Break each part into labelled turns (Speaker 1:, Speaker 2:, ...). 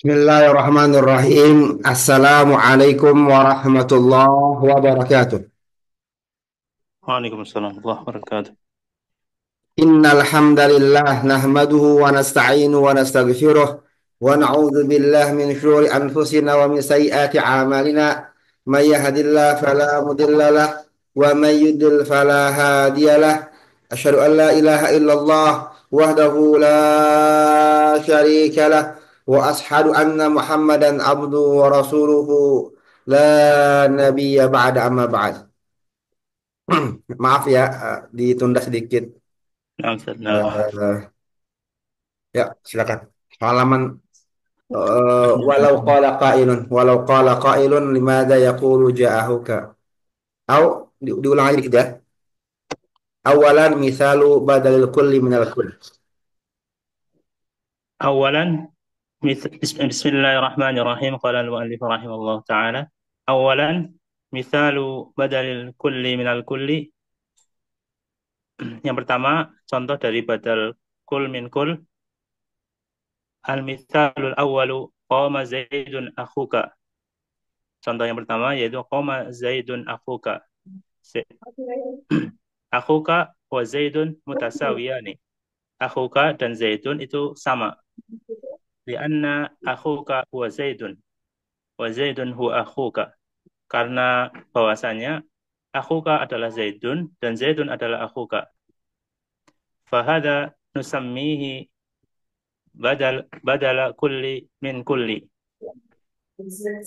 Speaker 1: Bismillahirrahmanirrahim. Assalamualaikum warahmatullahi wabarakatuh.
Speaker 2: Waalaikumsalam warahmatullahi wabarakatuh.
Speaker 1: Innal hamdalillah nahmaduhu wa nasta'inu wa nastaghfiruh wa na'udzu billahi min shururi anfusina wa min sayyiati a'malina. May yahdihillahu fala mudilla lah wa may yudlil fala hadiyalah. Asyhadu an la ilaha illallah wahdahu la syarika lah wa ashhadu anna Muhammadan abduhu wa rasuluhu la nabiyya ba'da amma ba'd. Maaf ya, ditunda sedikit.
Speaker 2: Nah, Ustaz. Nah,
Speaker 1: Eh, Ya, silakan. Halaman walau qala qailun limadza yaqulu ja'ahuka. Diulang aja dikit ya. Awalan misalu badalil kulli minal kull.
Speaker 2: awalan Bismillahirrahmanirrahim. Qala al-mu'allif rahimahullah taala. Awalan misalu badalil kulli minal kulli. Yang pertama, contoh dari badal kul min kul. Al-mithalul awwalu qama Zaidun akhuka. Contoh yang pertama yaitu qama Zaidun akhuka. Akhuka wa Zaidun mutasawiyani. Akhuka dan Zaidun itu sama. Lianna akhuka huwa Zaidun wa Zaidun huwa akhuka. Karena bahwasanya akhuka adalah Zaidun dan Zaidun adalah akhuka. Fahada nusammihi badala kulli min kulli.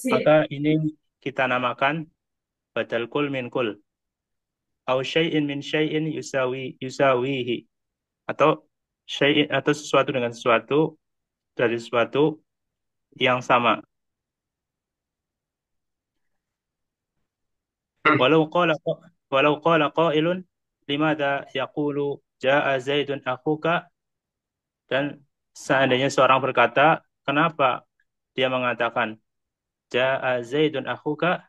Speaker 2: Maka ini kita namakan badal kul min kul. Au syai'in min syai'in yusawihi. Atau syai'in atau sesuatu dengan sesuatu dari sesuatu yang sama. Walau qala walau qala qailun limadha yaqulu jaa Zaidun akhuka, dan seandainya seorang berkata, kenapa dia mengatakan jaa Zaidun akhuka,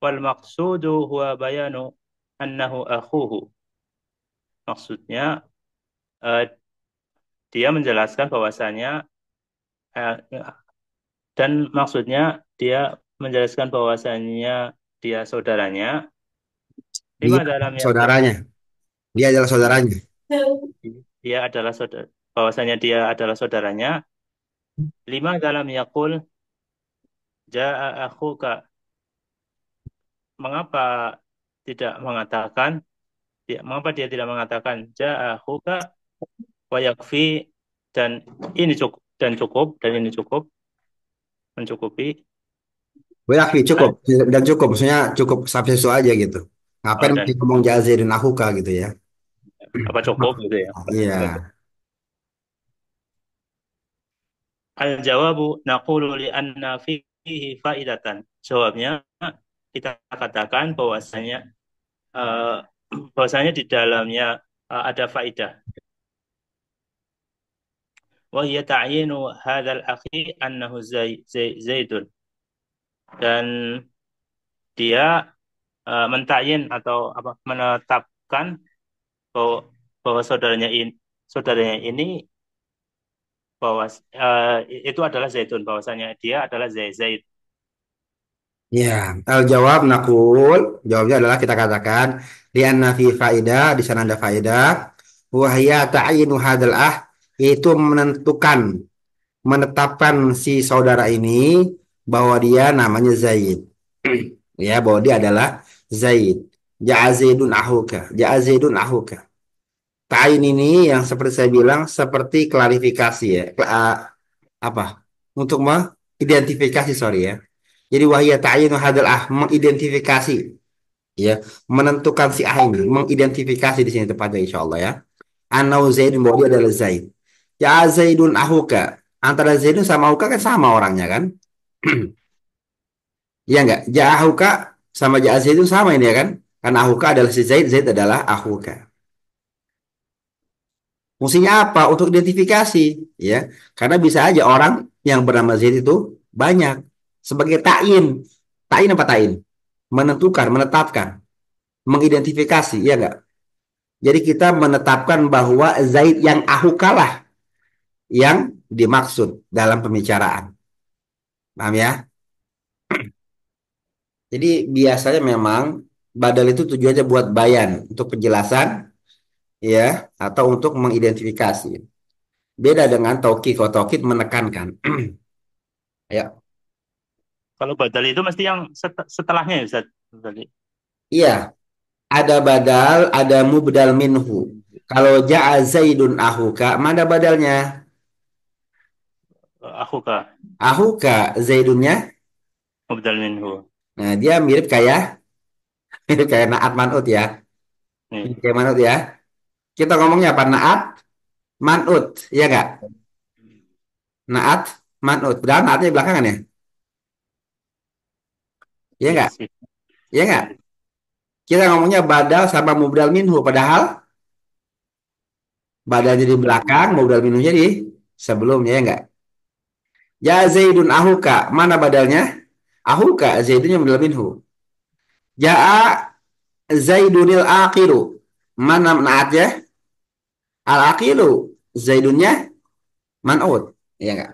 Speaker 2: wal maqsudu huwa bayanu annahu akhuhu. Maksudnya eh, dia menjelaskan bahwasanya eh, dan maksudnya dia menjelaskan bahwasanya dia saudaranya.
Speaker 1: Dia
Speaker 2: Lima dalam yakul,
Speaker 1: saudaranya. Dia adalah saudaranya.
Speaker 2: dia adalah saudara, bahwasanya dia adalah saudaranya. Lima dalam yakul jaa akhuka, mengapa tidak mengatakan, mengapa dia tidak mengatakan jaa akhuka wa yakfi, dan ini cukup, dan ini cukup, mencukupi.
Speaker 1: Berarti cukup dan cukup maksudnya cukup sampai situ aja gitu. Ngapain mesti
Speaker 2: Dan
Speaker 1: ngomong jazir nahuka gitu ya.
Speaker 2: apa cukup gitu ya.
Speaker 1: Iya.
Speaker 2: Al jawabu naqulu li anna fihi faidatan. Jawabnya kita katakan eh, bahwasanya di dalamnya ada faidah. Wa hiya ta'yinu hadzal akhi annahu Zaidun, dan dia mentayin atau apa, menetapkan bahwa, bahwa saudaranya ini bahwa itu adalah Zaidun, bahwasanya dia adalah Zaid.
Speaker 1: Ya, al-jawab nakul. Jawabnya adalah kita katakan lianna fi faidah, di sana ada faidah. Wahya ta'yinu hadal itu menentukan, menetapkan si saudara ini bahwa dia namanya Zaid. Ya, bahwa dia adalah Zaid. Ja'azidun ahuka. Ja'azidun ahuka. Ta'in ini yang seperti saya bilang seperti klarifikasi ya. Apa? Untuk mengidentifikasi, sorry ya. Jadi wahya ta'yinu hadal mengidentifikasi ya, menentukan si ah ini, mengidentifikasi di sini tepatnya insya Allah ya. Anau Zaidun, bahwa dia adalah Zaid. Ya Zaidun ahuka. Antara Zaidun sama ahuka kan sama orangnya kan? Iya enggak? Ja ahuka sama ja Zaidun sama ini ya kan? Karena ahuka adalah si Zaid, Zaid adalah ahuka. Fungsinya apa? Untuk identifikasi ya. Karena bisa aja orang yang bernama Zaid itu banyak. Sebagai ta'in. Ta'in apa ta'in? Menentukan, menetapkan, mengidentifikasi, ya enggak? Jadi kita menetapkan bahwa Zaid yang ahukalah yang dimaksud dalam pembicaraan. Paham ya? Jadi biasanya memang badal itu tujuannya buat bayan, untuk penjelasan, ya, atau untuk mengidentifikasi. Beda dengan taukid. Kalau taukid menekankan. Ya,
Speaker 2: Kalau badal itu mesti yang setelahnya ya Ustaz. Tadi.
Speaker 1: iya. Ada badal, ada mubdal minhu. Kalau ja'a Zaidun ahuka, mana badalnya?
Speaker 2: Akhuka,
Speaker 1: Ahuka Zaidunnya.
Speaker 2: mubdal minhu.
Speaker 1: Nah, dia mirip kayak mirip kayak naat manut ya. Mirip
Speaker 2: Nih.
Speaker 1: kayak manut ya. Kita ngomongnya apa? Naat manut, ya enggak? Naat manut. Padahal naatnya belakangan ya. Ya
Speaker 2: Iya
Speaker 1: enggak?
Speaker 2: sih.
Speaker 1: Ya enggak? Kita ngomongnya badal sama mubdal minhu. Padahal badalnya di belakang, mubdal minhunya di sebelumnya, ya enggak? Ya Zaidun ahuka. Mana badalnya? Ahuka Zaidunnya mubdal minhu. Ja'a Zaidunil aqilu. Mana naatnya? Al aqilu. Zaidunnya man'ut. Iya enggak?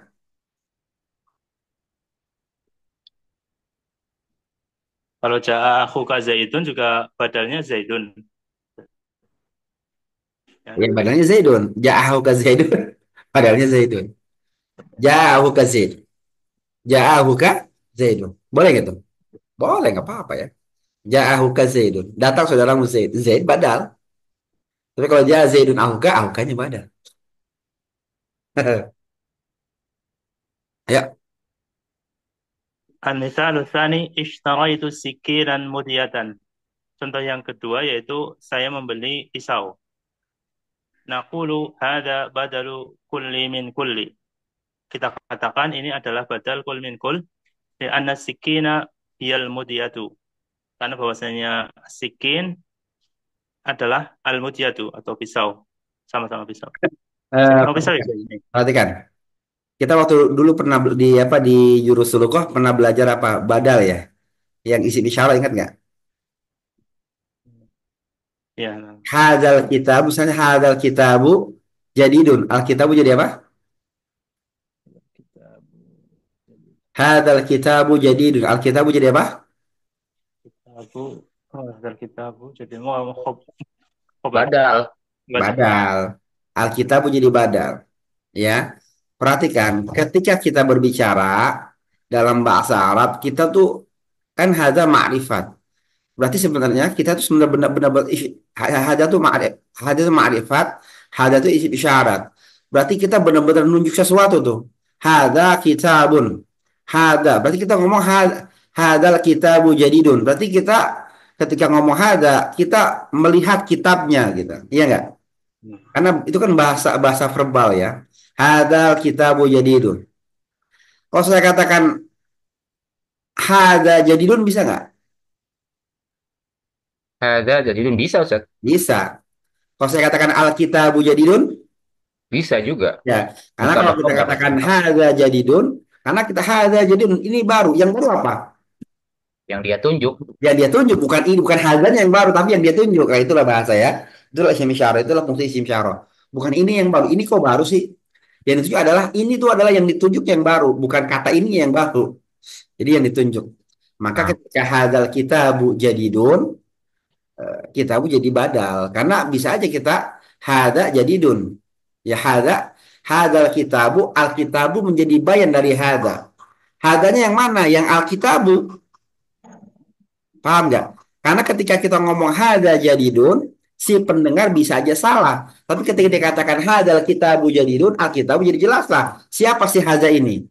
Speaker 2: Kalau ja'a akhuka Zaidun juga badalnya Zaidun. Ya.
Speaker 1: Ya badalnya Zaidun. Ja'ahu ka Zaidun. Padahalnya Zaidun. Ja'ahu ka Zaid. Ja'ahu ka Zaidun. Boleh gitu? Boleh, nggak apa-apa ya. Ja'ahu ka Zaidun. Datang saudaramu Zaid. Zaid badal. Tapi kalau ja'a Zaidun ahukanya badal. Ayo.
Speaker 2: An-Mithalu tsani ishtaraitu sikiran mudiyatan. Contoh yang kedua yaitu saya membeli pisau. Naqulu hada badalu kulli min kulli. Kita katakan ini adalah badal kul min kul. Anna sikina hiyal mudiyatu. Karena bahwasanya sikin adalah al-mudiyatu atau pisau. Sama-sama pisau. Sama-sama pisau ya.
Speaker 1: Perhatikan.
Speaker 2: Ini.
Speaker 1: Perhatikan. Kita waktu dulu pernah di apa di jurus sulukoh pernah belajar apa? Badal ya. Yang isi isyarat ingat nggak?
Speaker 2: Ya.
Speaker 1: Hadal kitabu, misalnya hadal kitabu jadidun. Alkitabu jadi apa?
Speaker 2: Kita
Speaker 1: Hadal kitabu jadidun. Alkitabu jadi apa?
Speaker 2: Kitabu, dari kitabu, jadi mau khobar,
Speaker 1: Badal.
Speaker 2: badal.
Speaker 1: Badal. Alkitabu jadi badal. Ya. Perhatikan, ketika kita berbicara dalam bahasa Arab, kita tuh kan hada ma'rifat. Berarti sebenarnya kita tuh sebenarnya benar-benar hada tuh ma'rif, hada tuh ma'rifat, hada tuh isi isyarat. Berarti kita benar-benar nunjuk sesuatu tuh. Hada kitabun. Hada. Berarti kita ngomong hadal kitabu jadidun. Berarti kita ketika ngomong hada, kita melihat kitabnya gitu. Iya nggak? Karena itu kan bahasa bahasa verbal ya. Hadal kitabu jadidun. Kalau saya katakan hada jadidun bisa nggak?
Speaker 3: Ada jadi bisa Ustaz.
Speaker 1: Bisa. Kalau saya katakan Alkitabu jadidun,
Speaker 3: Bisa juga.
Speaker 1: ya. Karena
Speaker 3: Bukan
Speaker 1: kalau
Speaker 3: ada
Speaker 1: kita
Speaker 3: khobar.
Speaker 1: katakan hadza jadidun, karena kita hadza jadidun, ini baru. Yang baru apa?
Speaker 3: Yang dia tunjuk.
Speaker 1: Yang dia tunjuk, bukan ini, bukan hadzanya yang baru, tapi yang dia tunjuk. Nah, itulah bahasa ya. Itulah isim isyarah, itulah fungsi isim isyarah. Bukan ini yang baru. Ini kok baru sih? Yang ditunjuk adalah ini tuh adalah yang ditunjuk yang baru, bukan kata ini yang baru. Jadi yang ditunjuk. Maka
Speaker 3: Nah,
Speaker 1: ketika hadzal kitabu jadidun, kitabu jadi badal. Karena bisa aja kita hada jadidun. Ya hadal kitabu, alkitabu menjadi bayan dari hada. Hadanya yang mana? Yang alkitabu. Paham nggak? Karena ketika kita ngomong hada jadidun, si pendengar bisa aja salah. Tapi ketika dikatakan hadal kitabu jadidun, alkitabu jadi jelas lah. Siapa sih hada ini?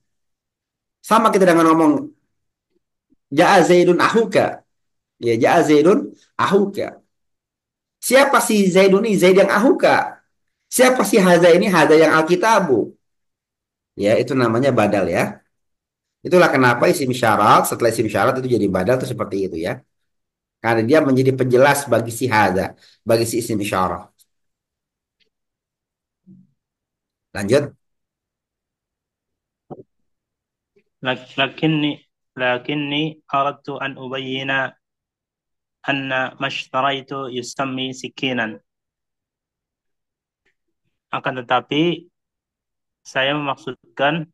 Speaker 1: Sama kita dengan ngomong ja'a zaidun ahuka. Ya ja'a zaidun ahuka. Siapa sih zaidun ini? Zaid yang ahuka. Siapa sih hada ini? Hada yang alkitabu. Ya itu namanya badal ya. Itulah kenapa isim syarat setelah isim syarat itu jadi badal itu seperti itu ya. Karena dia menjadi penjelas bagi si hada, bagi si isim syarat. Lanjut.
Speaker 2: Lakinni, lakinni aradtu an ubayyina anna mashtaraitu yusammi sikinan. Akan tetapi saya memaksudkan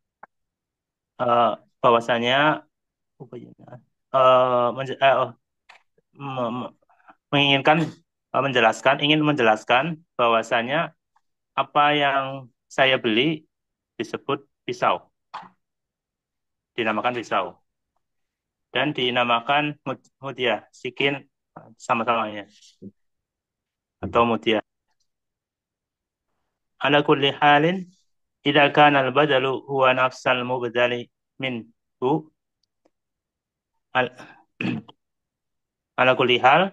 Speaker 2: bahwasanya eh, menje- eh, oh, me- me- menginginkan ingin menjelaskan bahwasanya apa yang saya beli disebut pisau, dinamakan pisau dan dinamakan mutia, sikin sama-samanya atau mutia. Ala kulli halin idza kana al-badalu huwa nafsal mubdali minhu al ala kulli hal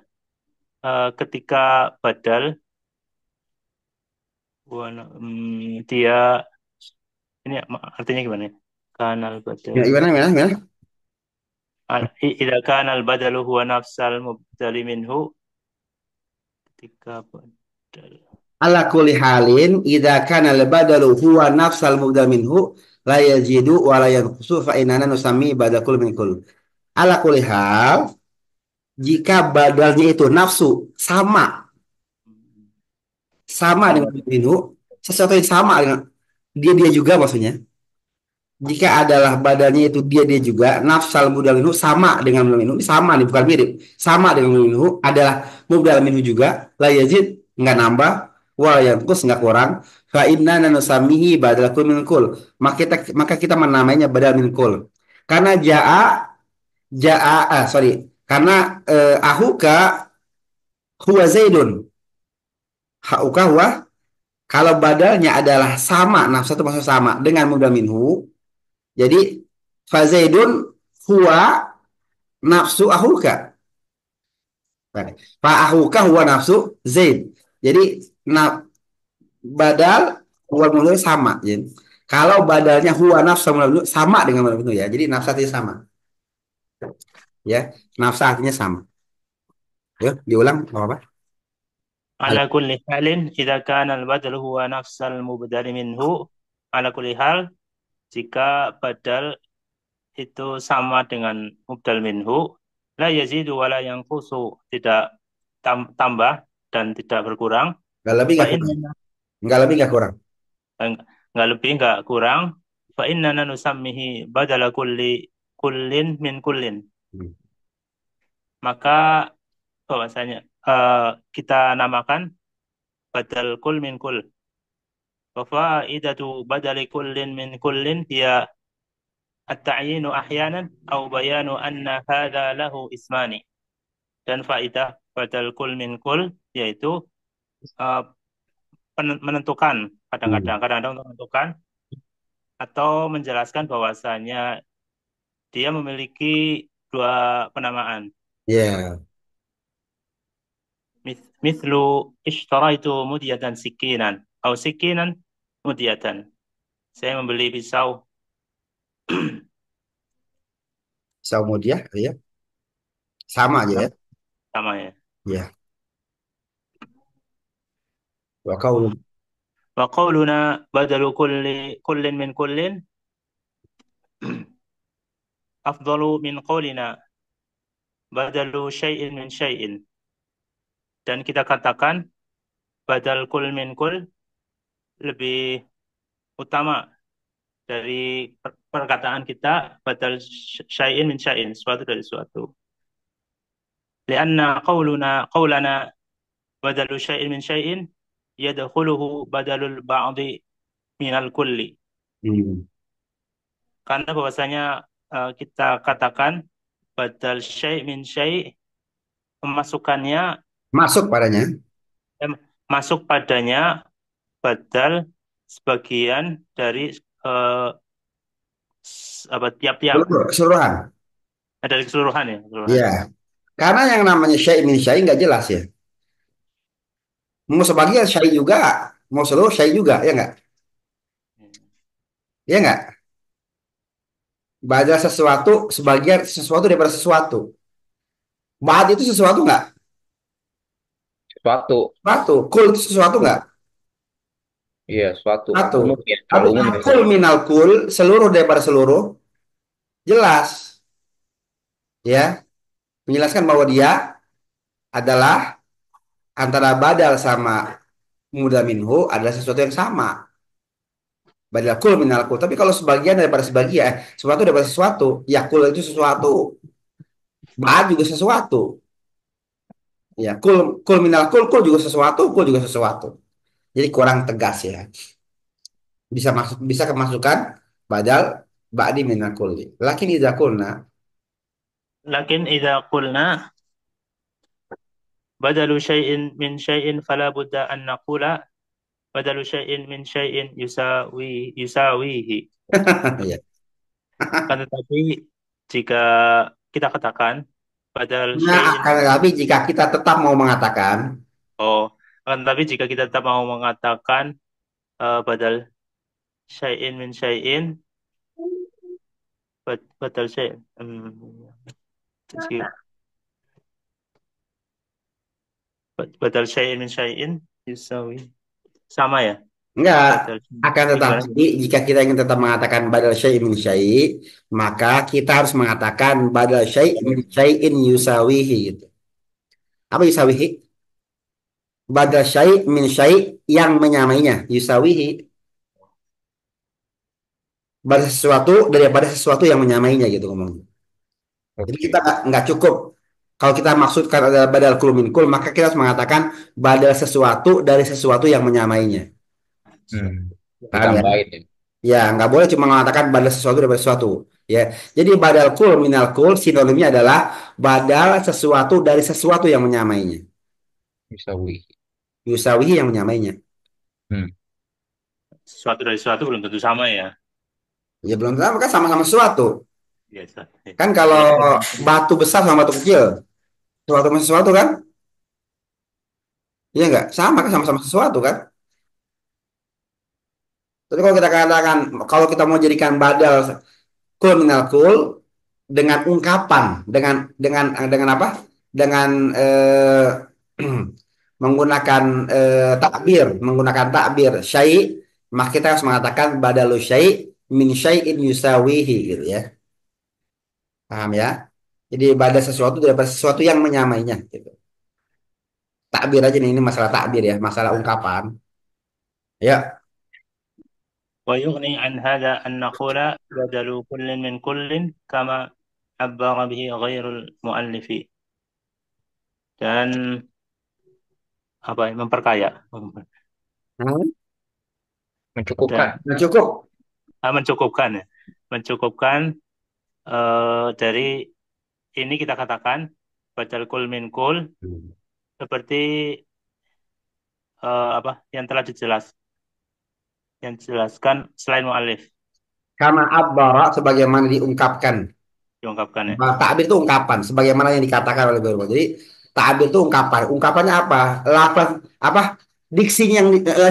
Speaker 2: ketika badal dia ini artinya gimana ya? Kanal
Speaker 1: Ya,
Speaker 2: badalu
Speaker 1: gimana, gimana, gimana?
Speaker 2: idza kana al-badalu huwa nafsal mubdali minhu ketika badal.
Speaker 1: Ala kulli halin idza kana al badalu huwa nafsal mubda minhu la yazidu wa la yanqusu fa inana nusami badakul min kul. Ala kulli hal, jika badalnya itu nafsu sama sama dengan
Speaker 2: Sama.
Speaker 1: minhu, sesuatu yang sama dengan dia juga maksudnya. Jika adalah badannya itu dia juga, nafsal mubdal minhu sama dengan mubdal minhu, ini sama nih bukan mirip, sama dengan mubdal minhu adalah mubdal minhu juga, la yazid nggak nambah, wala yanqus nggak kurang, fa inna nanusamihi badal kul min kul, maka kita menamainya badal min kul. Karena karena ahuka huwa zaidun, ahuka huwa, kalau badalnya adalah sama, nafsu itu maksud sama dengan mubdal minhu, jadi fazaidun huwa nafsu ahuka. Fa ahuka huwa nafsu Zaid. Jadi badal huwa mulu sama. Jadi, kalau badalnya huwa nafsu mulu sama dengan mulu ya. Jadi nafsu artinya sama. Ya, nafsu artinya sama. Yuk, diulang apa-apa.
Speaker 2: Ala kulli halin idza kana al-badal huwa nafsal mubdal minhu ala kulli hal jika badal itu sama dengan mubdal minhu la yazidu wa la yanqusu, tidak tambah dan tidak berkurang.
Speaker 1: Enggak lebih
Speaker 2: Fa
Speaker 1: enggak kurang.
Speaker 2: inna
Speaker 1: Enggak lebih enggak kurang.
Speaker 2: nggak lebih nggak kurang. Fa inna nusammihi badala kullin min kullin,
Speaker 1: Hmm.
Speaker 2: maka bahwasanya kita namakan badal kul min kul. Wa faidatu badali kullin min kullin hiya at-ta'yinu ahyanan aw bayanu anna hadha lahu ismani. Dan faidah badal kul min kul yaitu uh, menentukan,
Speaker 1: Hmm.
Speaker 2: kadang-kadang untuk menentukan atau menjelaskan bahwasanya dia memiliki dua penamaan.
Speaker 1: Ya,
Speaker 2: Mithlu ishtaraitu mudiyatan sikinan atau sikinan mudiyatan. Saya membeli pisau
Speaker 1: Saudia ya. Sama aja ya.
Speaker 2: sama ya.
Speaker 1: Ya. Wa qaulu
Speaker 2: Wa qauluna badalu kullin min kullin afdalu min qaulina badalu syai'in min syai'in. Dan kita katakan badal kul min kul lebih utama dari perkataan kita badal syai'in min syai'in, suatu dari suatu. Lianna qaulana badalu syai'in min syai'in yadkhuluhu badalul ba'di minal kulli.
Speaker 1: hmm.
Speaker 2: Karena bahwasanya kita katakan badal syai' min syai' pemasukannya
Speaker 1: Masuk padanya.
Speaker 2: eh, masuk padanya badal sebagian dari eh, apa tiap-tiap
Speaker 1: Keseluruhan.
Speaker 2: dari keseluruhan ya keseluruhan.
Speaker 1: Ya. Karena yang namanya syai min syai nggak jelas ya. Mau sebagian syai juga, mau seluruh syai juga, ya nggak? Ya nggak? Baca sesuatu, sebagian sesuatu daripada sesuatu. Bahat itu sesuatu nggak?
Speaker 3: Suatu.
Speaker 1: Sesuatu. Kul itu sesuatu nggak?
Speaker 3: Iya, suatu.
Speaker 1: Satu.
Speaker 3: Umum ya,
Speaker 1: Tapi
Speaker 3: kalau umum ya,
Speaker 1: akul
Speaker 3: Ustaz.
Speaker 1: minal kul, seluruh daripada seluruh, jelas. Ya, menjelaskan bahwa dia adalah antara badal sama muda minhu adalah sesuatu yang sama. Badal kul minal kul. Tapi kalau sebagian daripada sebagian, sesuatu daripada sesuatu, ya kul itu sesuatu, ba'd juga sesuatu. Ya, kul minal kul juga sesuatu, kul juga sesuatu. Jadi kurang tegas ya. Bisa kemasukan badal ba'di minal kulli. Lakin idza kulna
Speaker 2: Lakin idza qulna badalu syai'in min syai'in fala budda an naqula badalu syai'in min syai'in yusawihi.
Speaker 1: ya.
Speaker 2: Kan tetapi jika kita katakan badal
Speaker 1: Nah,
Speaker 2: syai'in
Speaker 1: akan tetapi jika kita tetap mau mengatakan
Speaker 2: oh kan tapi jika kita tetap mau mengatakan badal syai'in min syai'in badal syai'in jika- badal syai'in min syai'in yusawi sama ya
Speaker 1: enggak,
Speaker 2: badal
Speaker 1: akan
Speaker 2: gimana.
Speaker 1: tetapi jika kita ingin tetap mengatakan badal syai' min syai', maka kita harus mengatakan badal syai' min syai'in yusawihi gitu. Apa yusawihi? Badal syai' min syai' yang menyamainya, yusawihi. Badal sesuatu daripada sesuatu yang menyamainya gitu ngomongnya. Jadi kita
Speaker 3: Oke.
Speaker 1: nggak cukup kalau kita maksudkan adalah badal kul min kul, maka kita harus mengatakan badal sesuatu dari sesuatu yang menyamainya.
Speaker 3: Hmm.
Speaker 1: Paham ya?
Speaker 3: Ditambahin ya.
Speaker 1: Ya, nggak boleh cuma mengatakan badal sesuatu daripada sesuatu. Ya, jadi badal kul minal kul sinonimnya adalah badal sesuatu dari sesuatu yang menyamainya.
Speaker 3: Yusawi.
Speaker 1: Yusawihi yang menyamainya.
Speaker 3: Hmm.
Speaker 2: Sesuatu dari sesuatu belum tentu sama ya.
Speaker 1: Ya belum tentu kan sama-sama sesuatu.
Speaker 2: Biasa.
Speaker 1: Kan kalau
Speaker 2: Ya,
Speaker 1: batu besar sama batu kecil, sesuatu sama sesuatu kan? Iya nggak? Sama kan sama-sama sesuatu kan? Tapi kalau kita katakan, kalau kita mau jadikan badal kul minal kul dengan ungkapan, dengan apa? Dengan menggunakan menggunakan takbir syai, maka kita harus mengatakan badalu syai min syai'in yusawihi gitu ya. Paham ya? Jadi badal sesuatu daripada sesuatu yang menyamainya gitu. Takbir aja nih, ini masalah takbir ya, masalah ungkapan. Ya,
Speaker 2: ويغني عن هذا أن نقول بدل كل من كل كما عبر به غير المؤلف dan apa ya, memperkaya
Speaker 1: nah,
Speaker 2: dan
Speaker 3: Mencukupkan.
Speaker 1: nah, cukup.
Speaker 2: mencukupkan ya mencukupkan dari ini kita katakan badal kul min kul seperti apa yang dijelaskan selain mu'alif
Speaker 1: Karena abbara sebagaimana diungkapkan.
Speaker 2: diungkapkan ya.
Speaker 1: Nah, takbir itu ungkapan, sebagaimana yang dikatakan oleh Guru. Jadi takbir itu ungkapan. Ungkapannya apa? Lafaz apa? Diksinya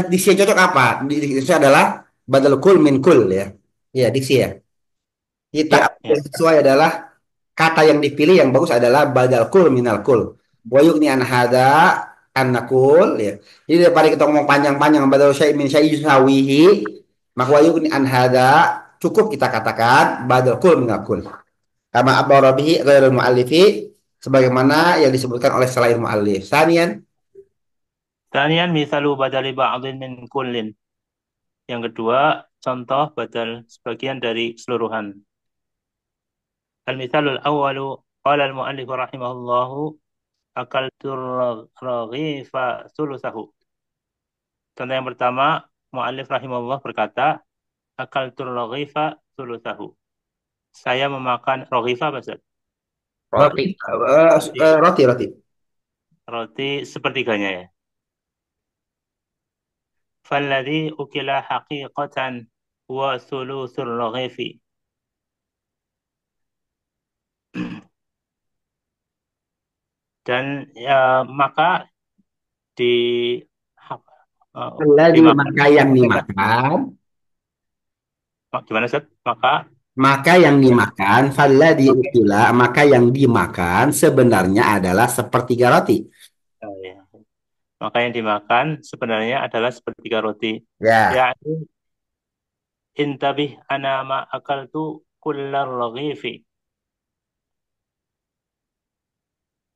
Speaker 1: diksi yang cocok apa? Diksi adalah badal kul min kul ya. Iya, diksi ya. Kita
Speaker 2: Ya, ya.
Speaker 1: yang sesuai adalah kata yang dipilih yang bagus adalah badal kul minal kul. Wa yugni an hada an nakul ya. Jadi daripada kita ngomong panjang-panjang badal syai' min syai' yusawihi, maka wa yugni an hada cukup kita katakan badal kul minal kul. Kama abbara bihi ghairul muallifi sebagaimana yang disebutkan oleh selain muallif. Sanian,
Speaker 2: Kemudian misalu badali ba'dhin min kullin. Yang kedua, contoh badal sebagian dari keseluruhan. Al-mithalul awwalu qala al-mu'allif rahimahullahu akaltu raghifa thuluthahu. Contoh yang pertama, mu'allif rahimahullah berkata akaltu raghifa thuluthahu. Saya memakan raghifa apa Ustaz?
Speaker 3: Roti.
Speaker 2: Roti.
Speaker 1: roti.
Speaker 2: Roti sepertiganya ya. Falladhi ukila haqiqatan wa thuluthur raghifi. Dan maka di
Speaker 1: Alladzi
Speaker 2: dimakan
Speaker 1: maka yang dimakan,
Speaker 2: gimana Ustaz? Maka
Speaker 1: maka yang dimakan, falladzi ukila, maka yang dimakan sebenarnya adalah sepertiga roti.
Speaker 2: ya. Maka yang dimakan sebenarnya adalah sepertiga roti.
Speaker 1: Ya,
Speaker 2: Ya, intabih ana ma akaltu kullar raghifi.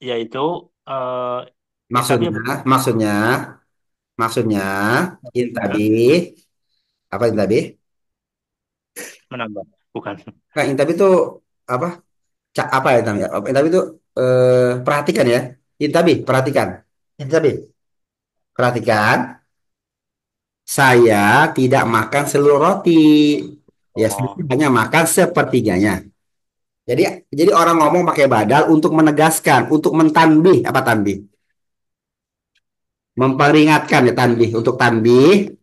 Speaker 2: Yaitu intabih
Speaker 1: maksudnya, maksudnya, maksudnya, intabi, apa intabi?
Speaker 2: menambah, bukan.
Speaker 1: Nah, intabi itu apa? Apa ya namanya? Intabi itu perhatikan ya. Intabi, perhatikan. Intabi, perhatikan. Saya tidak makan seluruh roti. Ya, saya
Speaker 2: Oh,
Speaker 1: hanya makan sepertiganya. Jadi jadi orang ngomong pakai badal untuk menegaskan, untuk mentanbih apa tanbih? Memperingatkan ya tanbih. Untuk tanbih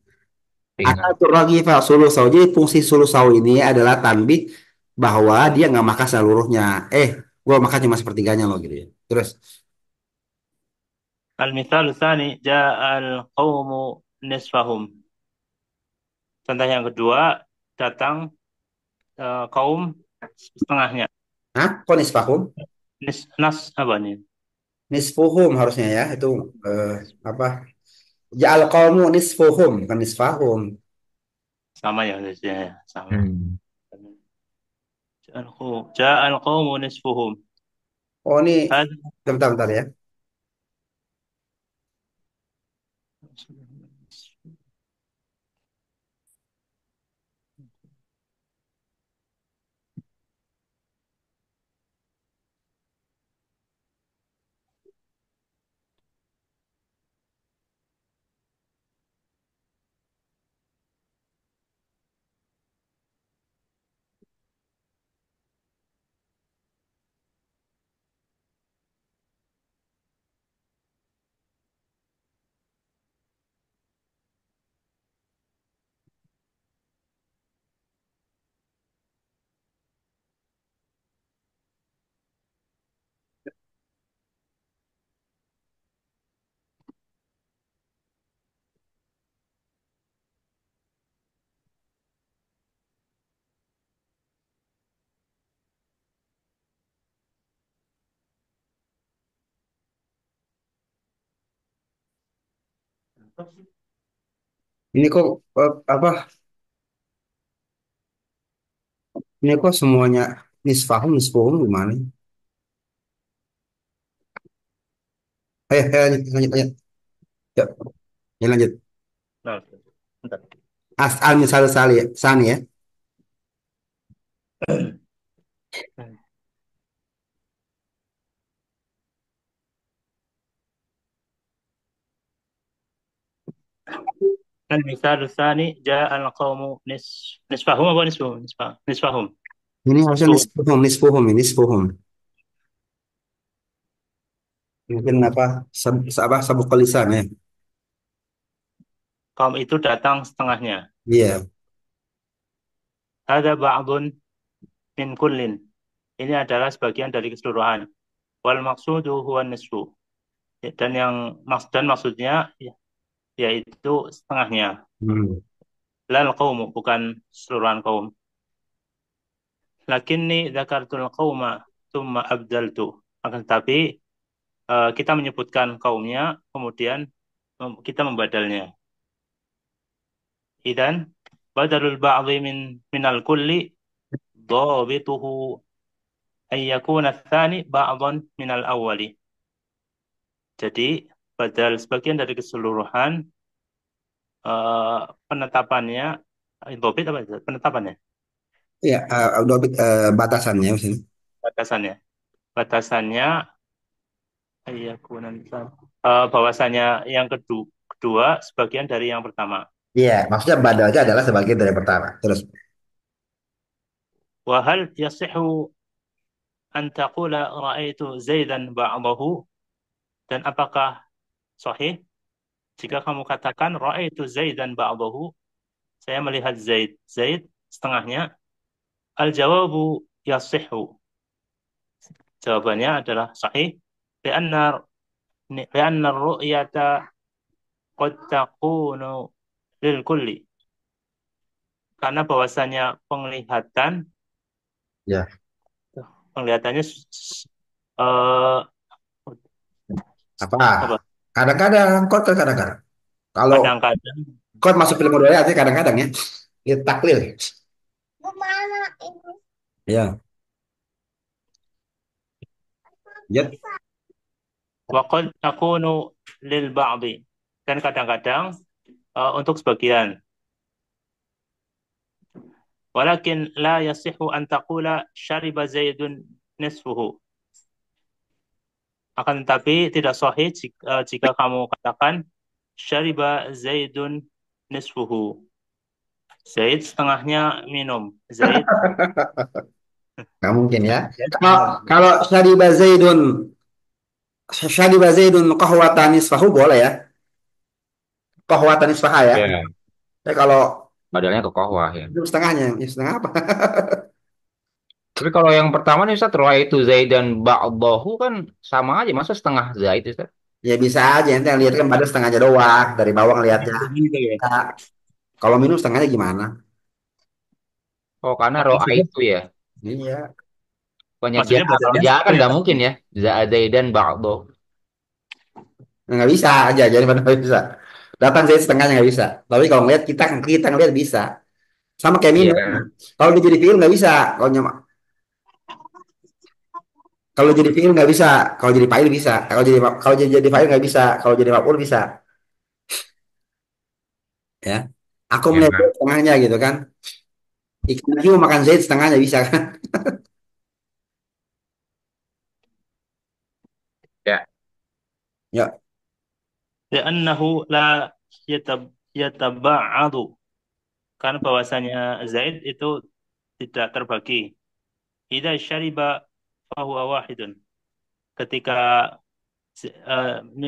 Speaker 1: atau
Speaker 3: Ringan.
Speaker 1: turaghifa sulusau. Jadi fungsi sulusau ini adalah tanbih bahwa dia nggak makan seluruhnya. Gua makan cuma sepertiganya loh gitu ya. Terus
Speaker 2: al-mithal tsani ja'al qaumu nisfahum. Contoh yang kedua, datang kaum setengahnya.
Speaker 1: Hah? Kok nisfahum?
Speaker 2: Nas apa nih?
Speaker 1: Nisfuhum harusnya ya. Itu eh, apa? Ja'al qaumu nisfuhum, bukan nisfahum.
Speaker 2: Sama ya, harusnya ya, sama.
Speaker 3: Hmm.
Speaker 2: Ja'al qaumu nisfuhum.
Speaker 1: Oh ini
Speaker 2: Hada
Speaker 1: bentar-bentar ya. Ini kok apa? Ini kok semuanya nisfahum, nisfuhum gimana? Lanjut, lanjut, lanjut. Yuk, ya, lanjut.
Speaker 2: Nah, bentar.
Speaker 1: Al misal sani ya.
Speaker 2: Al-mithal tsani ja'al qaumu nisfahum apa nisfuhum? Nisfahum.
Speaker 1: Ini harusnya
Speaker 2: Nisfuhum.
Speaker 1: nisfuhum, nisfuhum, ini nisfuhum. Mungkin apa? Apa sabuk lisan ya.
Speaker 2: Kaum itu datang setengahnya.
Speaker 1: Iya.
Speaker 2: Ada ba'dun min kullin. Ini adalah sebagian dari keseluruhan. Wal maqsudu huwa nisfu. Dan maksudnya yaitu setengahnya.
Speaker 1: Hmm.
Speaker 2: Lal qaumu, bukan keseluruhan kaum. Lakinni dzakartul qauma tsumma abdaltu. Akan tetapi kita menyebutkan kaumnya, kemudian kita membadalnya. Idan badalul ba'dhi minal kulli dhabituhu ay yakuna tsani ba'dhan minal awwali. Jadi badal sebagian dari keseluruhan, eh, penetapannya dhabit apa itu? Penetapannya,
Speaker 1: Iya, udah batasannya di sini.
Speaker 2: batasannya. Batasannya ay yakuna tsani. Bahwasanya yang kedua sebagian dari yang pertama.
Speaker 1: Iya, maksudnya badalnya adalah sebagian dari yang pertama. Terus,
Speaker 2: Wa hal yasihu an taqula ra'aitu Zaidan ba'dahu, dan apakah sahih jika kamu katakan ra'aitu Zaidan ba'dahu, saya melihat Zaid setengahnya. Al jawabu yasihhu. Jawabannya adalah sahih. Lianna lianna ru'yata qad takunu lil kulli. Karena bahwasanya
Speaker 1: ya
Speaker 2: penglihatannya eh
Speaker 1: apa?
Speaker 2: apa?
Speaker 1: Kadang-kadang, kok kadang-kadang. Kalau
Speaker 2: Kadang-kadang
Speaker 1: kok masuk film modalnya artinya kadang-kadang ya. Itu taklil. Ya, ya.
Speaker 2: waqad takunu lil ba'di, dan kadang-kadang untuk sebagian. Walakin la yasihu an taqula syariba Zaidun nisfuhu. Akan tetapi tidak sahih jika kamu katakan syariba Zaidun nisfuhu. Zaid setengahnya minum.
Speaker 1: Nggak mungkin ya.
Speaker 2: Zaid
Speaker 1: Kalau
Speaker 2: minum.
Speaker 1: kalau syariba Zaidun qahwatan nisfahu boleh ya. Qahwatan nisfaha ya.
Speaker 3: Ya,
Speaker 1: Tapi kalau
Speaker 3: modelnya ke kohwah ya.
Speaker 1: itu setengahnya, ya setengah apa?
Speaker 3: Tapi kalau yang pertama nih Ustaz, itu Zaid dan ba'dahu kan sama aja, masa setengah Zaid Ustaz?
Speaker 1: Ya bisa aja, nanti yang lihat kan pada setengahnya doang, dari bawah ngelihatnya.
Speaker 2: Gitu ya.
Speaker 1: Nah, kalau minum setengahnya gimana?
Speaker 3: Oh, karena
Speaker 2: Maksudnya,
Speaker 3: itu ya.
Speaker 1: Iya,
Speaker 3: Banyak
Speaker 2: maksudnya
Speaker 3: kalau
Speaker 2: badannya
Speaker 3: ja
Speaker 2: satu
Speaker 3: kan
Speaker 2: ya.
Speaker 3: nggak mungkin ya. Zaid dan ba'dahu.
Speaker 1: nggak bisa aja, jadi mana nggak bisa. Datang saya setengahnya nggak bisa. Tapi kalau ngeliat kita ngeliat bisa. Sama kayak minum.
Speaker 3: Iya.
Speaker 1: Kalau dia jadi film nggak bisa. Kalau jadi film nggak bisa. Kalau jadi file bisa. Kalau jadi file nggak bisa. Kalau jadi maf'ul bisa. Ya. Aku
Speaker 3: Ya.
Speaker 1: melihat setengahnya gitu kan. Ikan hiu makan zaid setengahnya bisa kan.
Speaker 3: Ya.
Speaker 1: Ya.
Speaker 2: Li'annahu la yataba'adu. Karena bahwasanya Zaid itu tidak terbagi. Idza syariba fahuwa wahidun. Ketika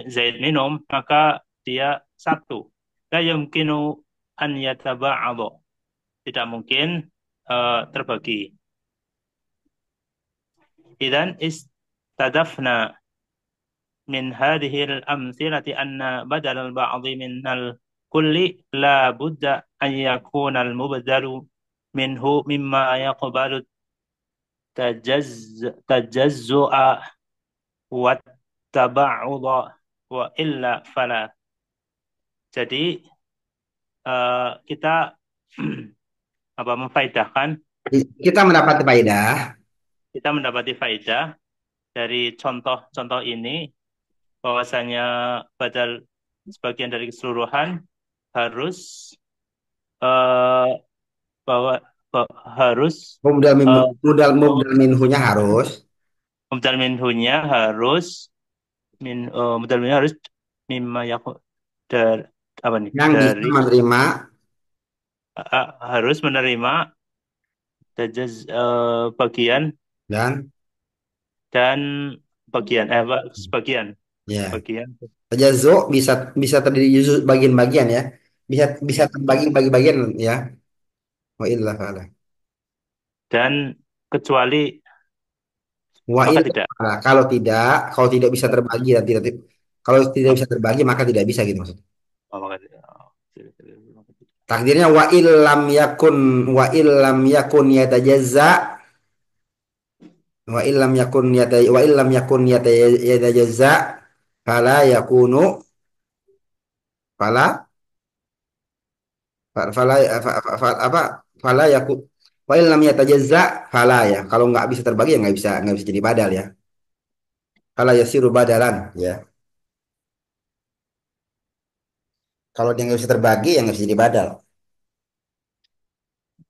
Speaker 2: Zaid minum, maka dia satu. La yumkinu an yataba'adu. Tidak mungkin terbagi. Idan istadafna من هذه الأمثلة أن بدل البعض من الكل لا بد أن يكون المبدل منه مما يقبل التجزؤ والتبعض وإلا فلا. Jadi kita apa memfaedahkan,
Speaker 1: Kita mendapat faedah.
Speaker 2: kita mendapati faedah dari contoh-contoh ini bahwasanya badal sebagian dari keseluruhan harus eh, bahwa harus
Speaker 1: Mubdal,
Speaker 2: eh,
Speaker 1: mubdal, mubdal minhunya harus.
Speaker 2: mubdal minhunya harus mubdal minhunya harus mimma yaku dari apa nih
Speaker 1: Yang bisa
Speaker 2: dari
Speaker 1: menerima
Speaker 2: harus menerima bagian
Speaker 1: dan
Speaker 2: dan bagian apa sebagian
Speaker 1: ya.
Speaker 2: bagian
Speaker 1: Tajazo bisa bisa terdiri juzuk bagian-bagian ya. Bisa bisa
Speaker 2: ya.
Speaker 1: terbagi bagi-bagian ya. Wa illa fala.
Speaker 2: Dan kecuali
Speaker 1: Wa
Speaker 2: maka
Speaker 1: illa
Speaker 2: tidak.
Speaker 1: fala. Kalau tidak bisa terbagi dan tidak kalau tidak bisa terbagi maka tidak bisa gitu maksudnya.
Speaker 2: Oh, maka tidak. Oh, maka tidak.
Speaker 1: Takdirnya wa illam yakun yatajazza wa illam yakun yatajazza fala yakunu fala fala apa fala yakun wa illam yatajazza fala ya. Kalau nggak bisa terbagi ya nggak bisa jadi badal ya. Fala yasiru badalan ya. Kalau dia nggak bisa terbagi ya nggak bisa jadi badal.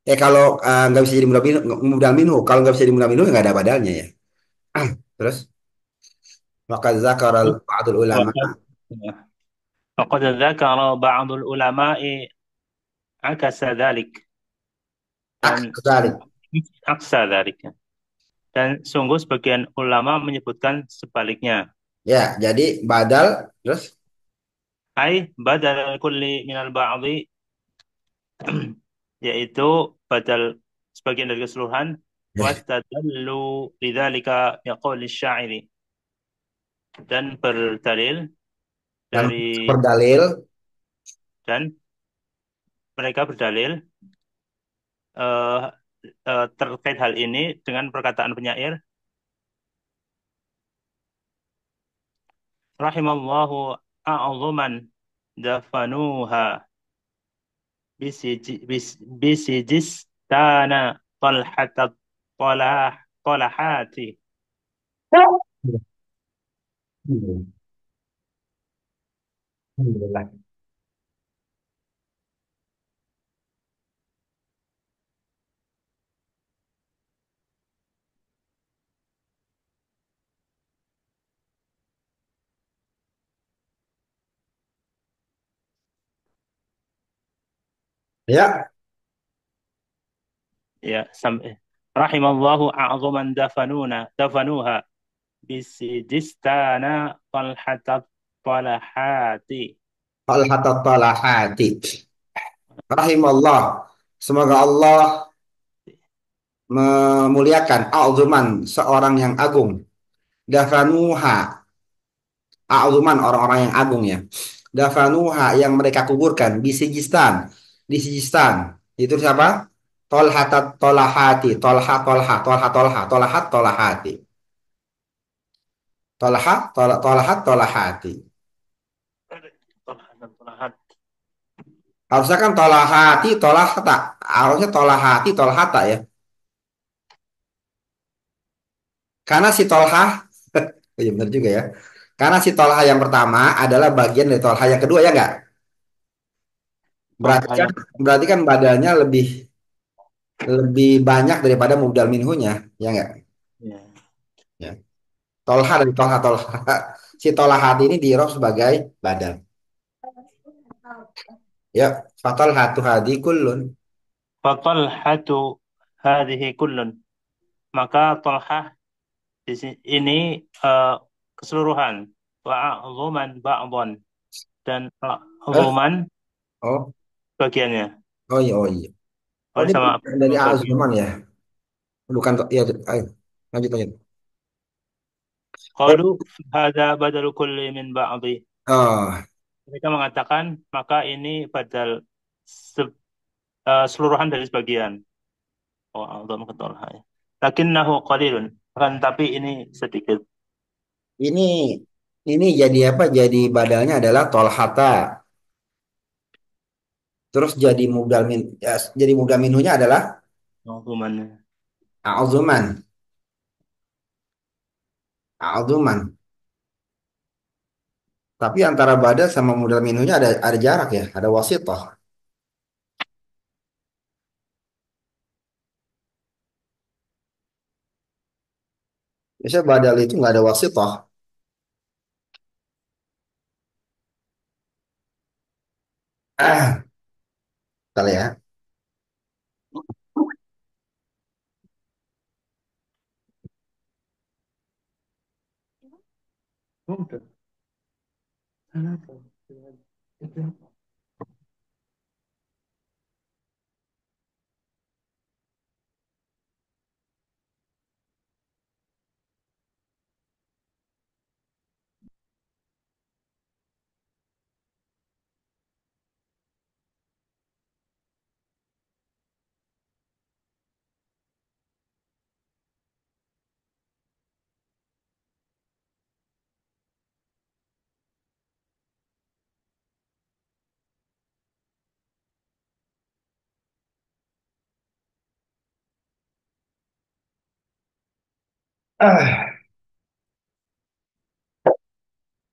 Speaker 1: Kalau nggak bisa jadi mudal minhu, kalau nggak bisa jadi mudal minhu ya nggak ada badalnya ya. Terus maka zakaral ba'dul ulama
Speaker 2: وقد ذكر بعض العلماء عكس ذلك dan
Speaker 1: aktsalik.
Speaker 2: aksa dari dan sungguh sebagian ulama menyebutkan sebaliknya.
Speaker 1: Ya, jadi badal terus
Speaker 2: Ai badal kulli minal ba'dhi yaitu badal sebagian dari keseluruhan
Speaker 1: ya,
Speaker 2: wastadallu lidzalika biqauli syairi dan berdalil
Speaker 1: dan
Speaker 2: dari
Speaker 1: berdalil
Speaker 2: dan mereka berdalil eh, terkait hal ini dengan perkataan penyair rahimallahu a'zuman dafanuha bisijistana talhatat talahati.
Speaker 1: Alhamdulillah. Ya,
Speaker 2: Ya, sampai rahimallahu a'zaman dafanuha bisijistana talhatat talahati.
Speaker 1: al talahati. Rahimallah. Semoga Allah memuliakan a'zuman seorang yang agung. Dafanuha a'zuman orang-orang yang agung ya. Dafanuha yang mereka kuburkan di Sijistan. Di Sijistan. Itu siapa? Tolhatat tolahati. Tolha tolha tolha tolha tolahat tolahati. Tolahat tolahat tolahati.
Speaker 2: Talhatat talahat.
Speaker 1: Harusnya kan tolahati tolahata. Harusnya tolahati tolahata ya. Karena si tolha oh iya benar juga ya. Karena si tolha yang pertama adalah bagian dari tolha yang kedua ya enggak? Berarti
Speaker 2: Talha
Speaker 1: kan
Speaker 2: yang
Speaker 1: berarti kan badannya lebih lebih banyak daripada mubdal minhunya, ya enggak?
Speaker 2: ya.
Speaker 1: Ya. Tolha dari tolha tolha. Si tolha hati ini di sebagai badal. Ya, fatal hatu hadi kullun.
Speaker 2: Fatalhatu hadhihi kullun. Maka talhah ini keseluruhan wa a'dhaman ba'dhan dan
Speaker 1: Eh,
Speaker 2: a'dhaman
Speaker 1: oh,
Speaker 2: bagiannya.
Speaker 1: oh iya, oh iya. Oh,
Speaker 2: Oh,
Speaker 1: ini
Speaker 2: sama
Speaker 1: dari
Speaker 2: bagian.
Speaker 1: Azuman ya, bukan ya. Ayo, lanjut lanjut.
Speaker 2: Qalu hadza badalu kulli min ba'dhi.
Speaker 1: Oh,
Speaker 2: Mereka mengatakan maka ini badal se- seluruhan dari sebagian. Oh, a'dham ke talha ya. Lakinnahu qalilun. Akan tapi ini sedikit.
Speaker 1: ini jadi apa? Jadi badalnya adalah tolhata. Terus jadi mubdal min, ya, jadi mubdal minhunya adalah
Speaker 2: A'dhaman.
Speaker 1: Azuman. Azuman. Tapi antara badal sama mubdal minhunya ada jarak ya, ada wasithah. Biasanya badal itu nggak ada wasithah. Ah, kali ya.
Speaker 2: Udah.
Speaker 1: Ah,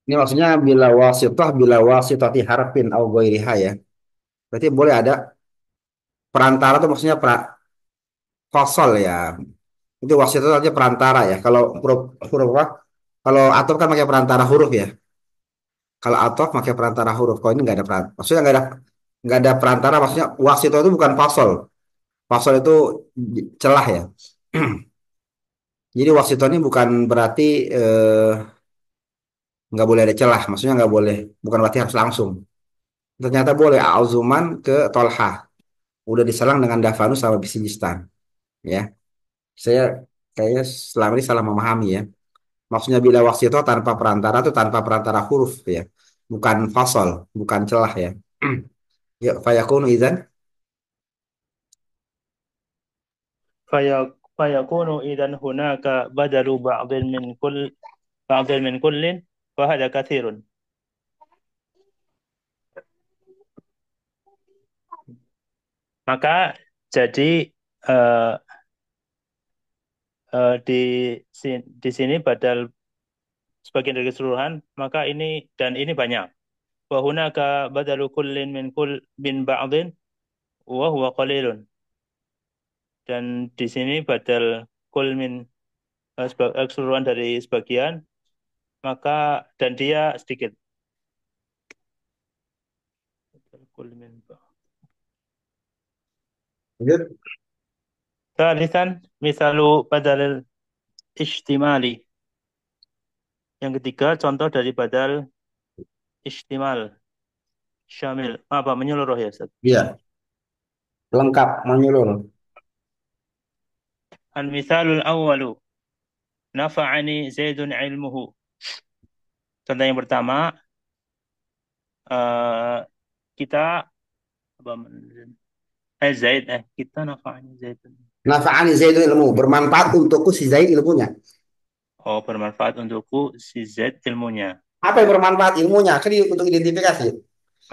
Speaker 1: ini maksudnya bila wasitati harfin au ghairiha ya. Berarti boleh ada perantara tuh maksudnya fasal ya. Itu wasit itu artinya perantara ya. Kalau huruf huruf apa? Kalau atop kan pakai perantara huruf ya. Kalau atop pakai perantara huruf. Kalau ini nggak ada perantara. Maksudnya nggak ada perantara. Maksudnya wasit itu bukan fasal. Fasal itu celah ya. Jadi wasit ini bukan berarti nggak boleh ada celah. Maksudnya nggak boleh. Bukan berarti harus langsung. Ternyata boleh auzuman ke tolha. Udah diselang dengan dafanus sama bisijistan. Ya, saya kayaknya selama ini salah memahami ya. Maksudnya bila wasito tanpa perantara itu tanpa perantara huruf ya. Bukan fasal, bukan celah ya. Ya, fayakunu idzan.
Speaker 2: Fayakunu idan hunaka badalu ba'dhin min kullin wa hadha kathirun. Maka jadi eh, di sini badal sebagian dari keseluruhan, maka ini dan ini banyak. Wa hunaka badalu kullin min ba'dhin wa huwa qalilun. Dan di sini badal kul min keseluruhan dari sebagian, maka dan dia sedikit. Badal kul min ba'd.
Speaker 1: Lanjut.
Speaker 2: Thalitsan, misalu badal istimali. Yang ketiga, contoh dari badal istimal, syamil. Apa menyeluruh ya, Ustaz?
Speaker 1: Iya, lengkap menyeluruh.
Speaker 2: Al-misalul awwalu, nafa'ani Zaidun ilmuhu. Contoh yang pertama, eh, kita apa, Zaid, kita nafa'ani Zaidun.
Speaker 1: Nafa'ani Zaidun ilmu, bermanfaat untukku si Zaid ilmunya.
Speaker 2: Oh, bermanfaat untukku si Zaid ilmunya.
Speaker 1: Apa yang bermanfaat ilmunya? Kan untuk identifikasi.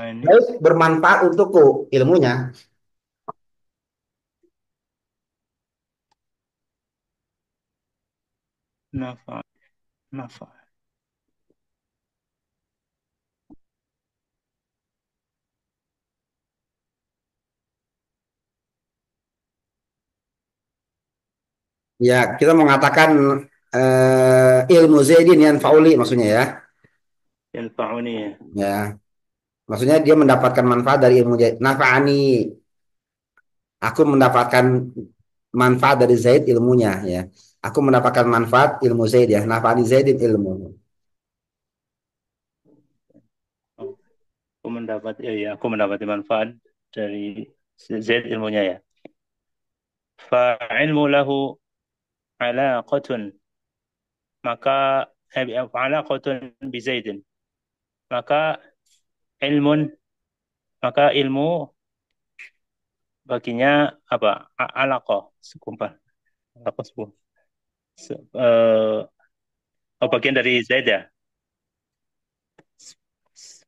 Speaker 2: Nah, ini
Speaker 1: Zaid bermanfaat untukku ilmunya.
Speaker 2: nafa, nafa.
Speaker 1: Ya, kita mengatakan ilmu Zaidin yang fauli maksudnya ya.
Speaker 2: Yanfa'uni ya.
Speaker 1: Ya, maksudnya dia mendapatkan manfaat dari ilmu Zaid. Nafa'ani, aku mendapatkan manfaat dari Zaid ilmunya ya. Aku mendapatkan manfaat ilmu Zaid ya. Nafa'ani Zaidin ilmu.
Speaker 2: Oh, aku mendapat manfaat dari si Zaid ilmunya ya. Fa'ilmu lahu alaqatun, maka alaqatun bi Zaidin. Maka ilmun, maka ilmu baginya apa? Alaqah, sekumpal. Alaqah sekumpal. Se- eh, oh, bagian dari Zaid ya?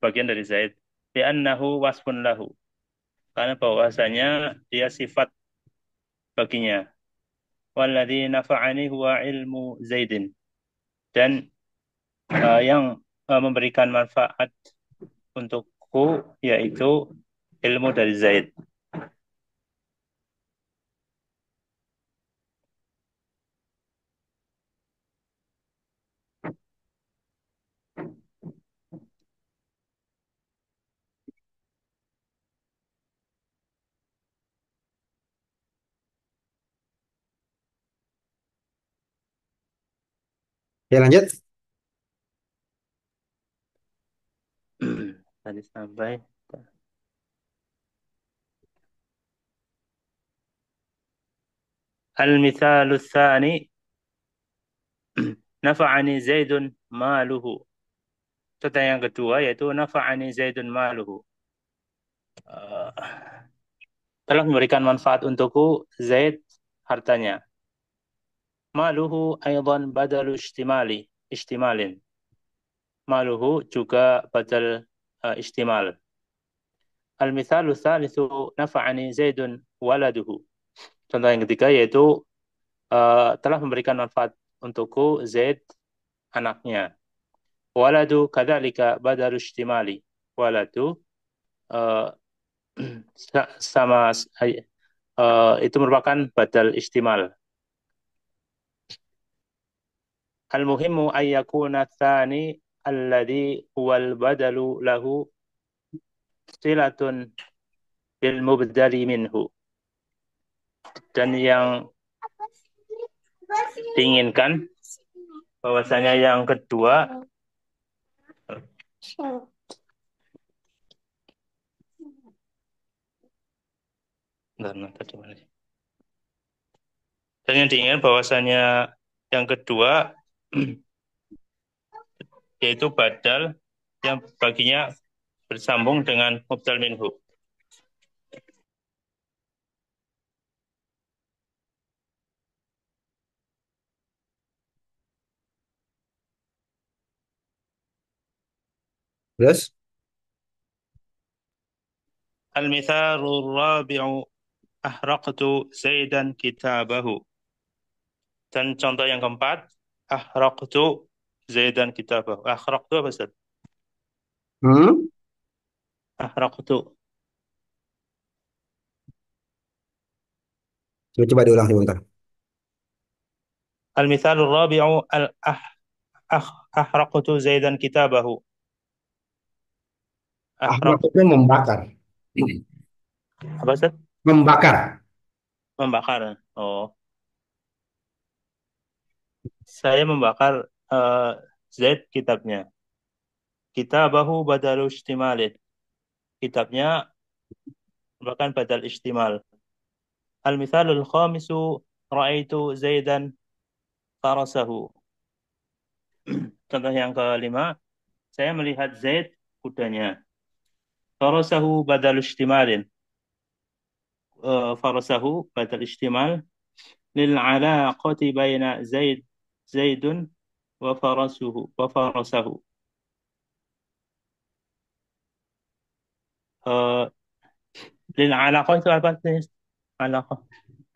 Speaker 2: Bagian dari Zaid. Li'annahu wasfun lahu. Karena bahwasanya dia sifat baginya. Walladhi nafa'ani huwa ilmu Zaidin. Dan yang memberikan manfaat untukku yaitu ilmu dari Zaid.
Speaker 1: Ya lanjut.
Speaker 2: Tadi sampai al-mithalu tsani, nafa'ani Zaidun maluhu. Contoh yang kedua yaitu nafa'ani Zaidun maluhu. Eh, telah memberikan manfaat untukku Zaid hartanya. Maluhu aydan badalu istimalin. Maluhu juga badal istimal. Al-mithalu tsalitsu nafa'ani Zaidun waladuhu. Contoh yang ketiga yaitu telah memberikan manfaat untukku Zaid anaknya. Waladu kadzalika badalu istimali. Waladu uh, sama itu merupakan badal istimal. Al-muhimmu an yakuna tsani alladhi huwal badalu lahu silatun bil mubdali minhu. Dan yang diinginkan bahwasanya yang kedua, dan yang diinginkan bahwasanya yang kedua yaitu badal yang baginya bersambung dengan mubdal minhu.
Speaker 1: Terus,
Speaker 2: Al-mithalu rabi'u ahraqtu Zaidan kitabahu. Dan contoh yang keempat, ahraqtu Zaidan kitabahu. Ahraqtu apa Ustaz?
Speaker 1: hmm?
Speaker 2: Ahraqtu.
Speaker 1: Coba diulang sebentar.
Speaker 2: Al-mithalu rabi'u ahraqtu Zaidan kitabahu.
Speaker 1: Ahlak
Speaker 2: Ahraq
Speaker 1: itu membakar.
Speaker 2: apa Ustaz?
Speaker 1: Membakar.
Speaker 2: Membakar. Oh, saya membakar eh, Zaid kitabnya. Kitabahu badalu istimalin. Kitabnya merupakan badal istimal. Al-mithalul khamisu ra'aitu Zaidan farasahu. Contoh yang kelima, saya melihat Zaid kudanya. Farasahu badal istimalin. Farasahu badal istimal lil alaqati baina Zaidun wa farasahu. Eh, lil alaqah itu apa sih? Alaqah.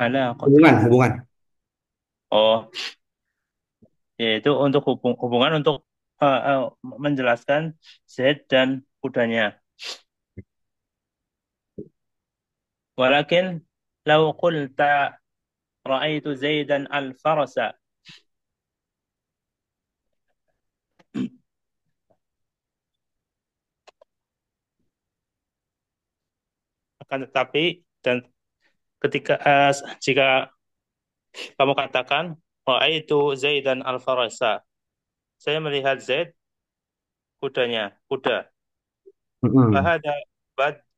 Speaker 2: Alaqah.
Speaker 1: Hubungan.
Speaker 2: Oh, yaitu untuk hubungan untuk menjelaskan Zaid dan kudanya. Walakin lau qulta ra'aitu Zaidan al-farasa, akan tetapi dan ketika jika kamu katakan ra'aitu Zaidan al-farasa, saya melihat Zaid kuda.
Speaker 1: Mm-mm.
Speaker 2: Fahada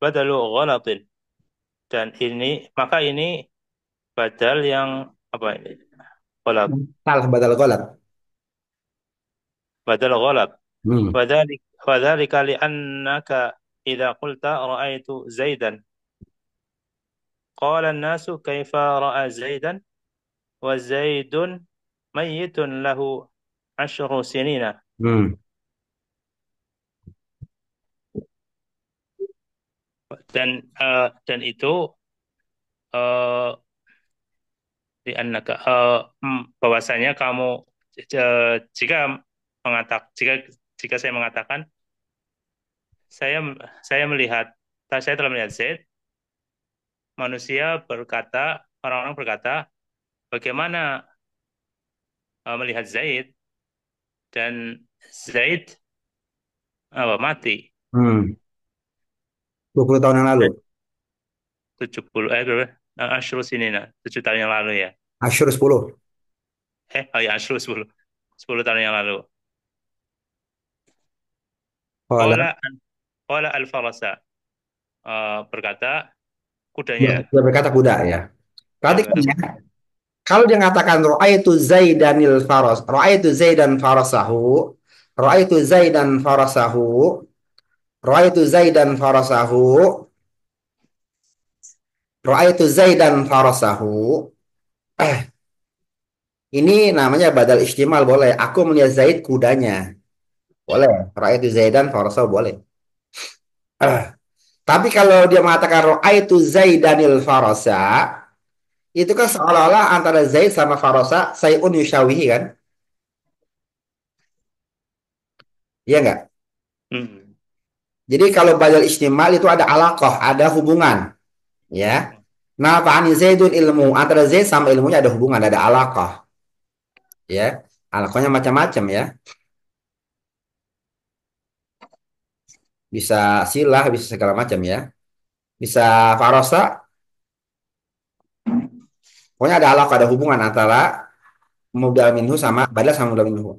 Speaker 2: badalu ghalatin, dan ini maka ini badal yang apa ini? Ghalat.
Speaker 1: Salah badal golat.
Speaker 2: Badal ghalat.
Speaker 1: Hmm.
Speaker 2: وذلك لأنك إذا قلت رأيت زيدا قال الناس كيف رأى زيدا وزيد ميت له 10 سنين.
Speaker 1: Hmm.
Speaker 2: Dan itu uh, bahwasanya kamu jika jika saya mengatakan saya saya melihat saya telah melihat Zaid, orang-orang berkata, bagaimana melihat Zaid dan Zaid mati
Speaker 1: Hmm. 20 tahun yang lalu.
Speaker 2: 70 berapa? Asyru sinina 7 tahun yang lalu ya.
Speaker 1: Asyur 10.
Speaker 2: Oh ya, Asyru 10 tahun yang lalu.
Speaker 1: Qala.
Speaker 2: Qala qala al-farasa, berkata
Speaker 1: Ya,
Speaker 2: kudanya.
Speaker 1: dia berkata kuda ya.
Speaker 2: Ya,
Speaker 1: Perhatikan
Speaker 2: berkata
Speaker 1: ya. Kalau dia mengatakan ra'aitu Zaidan farasahu, ra'aitu Zaidan farasahu, ra'aitu Zaidan farasahu, ra'aitu Zaidan farasahu. Ini namanya badal istimal boleh. Aku melihat Zaid kudanya. Boleh. Ra'aitu Zaidan farasahu boleh. Eh, Tapi kalau dia mengatakan ra'aitu Zaidanil farasa, itu kan seolah-olah antara Zaid sama Farasa sayun yushawihi kan? Iya nggak?
Speaker 2: hmm.
Speaker 1: Jadi kalau badal istimal itu ada alaqah, ada hubungan, ya. Nah, fa'ani Zaidun ilmu antara Zaid sama ilmunya ada hubungan, ada alaqah, ya. Alaqahnya macam-macam ya. Bisa silah, bisa segala macam ya. Bisa Farasa, pokoknya ada alaqah, ada hubungan antara mubdal minhu sama mubdal minhu.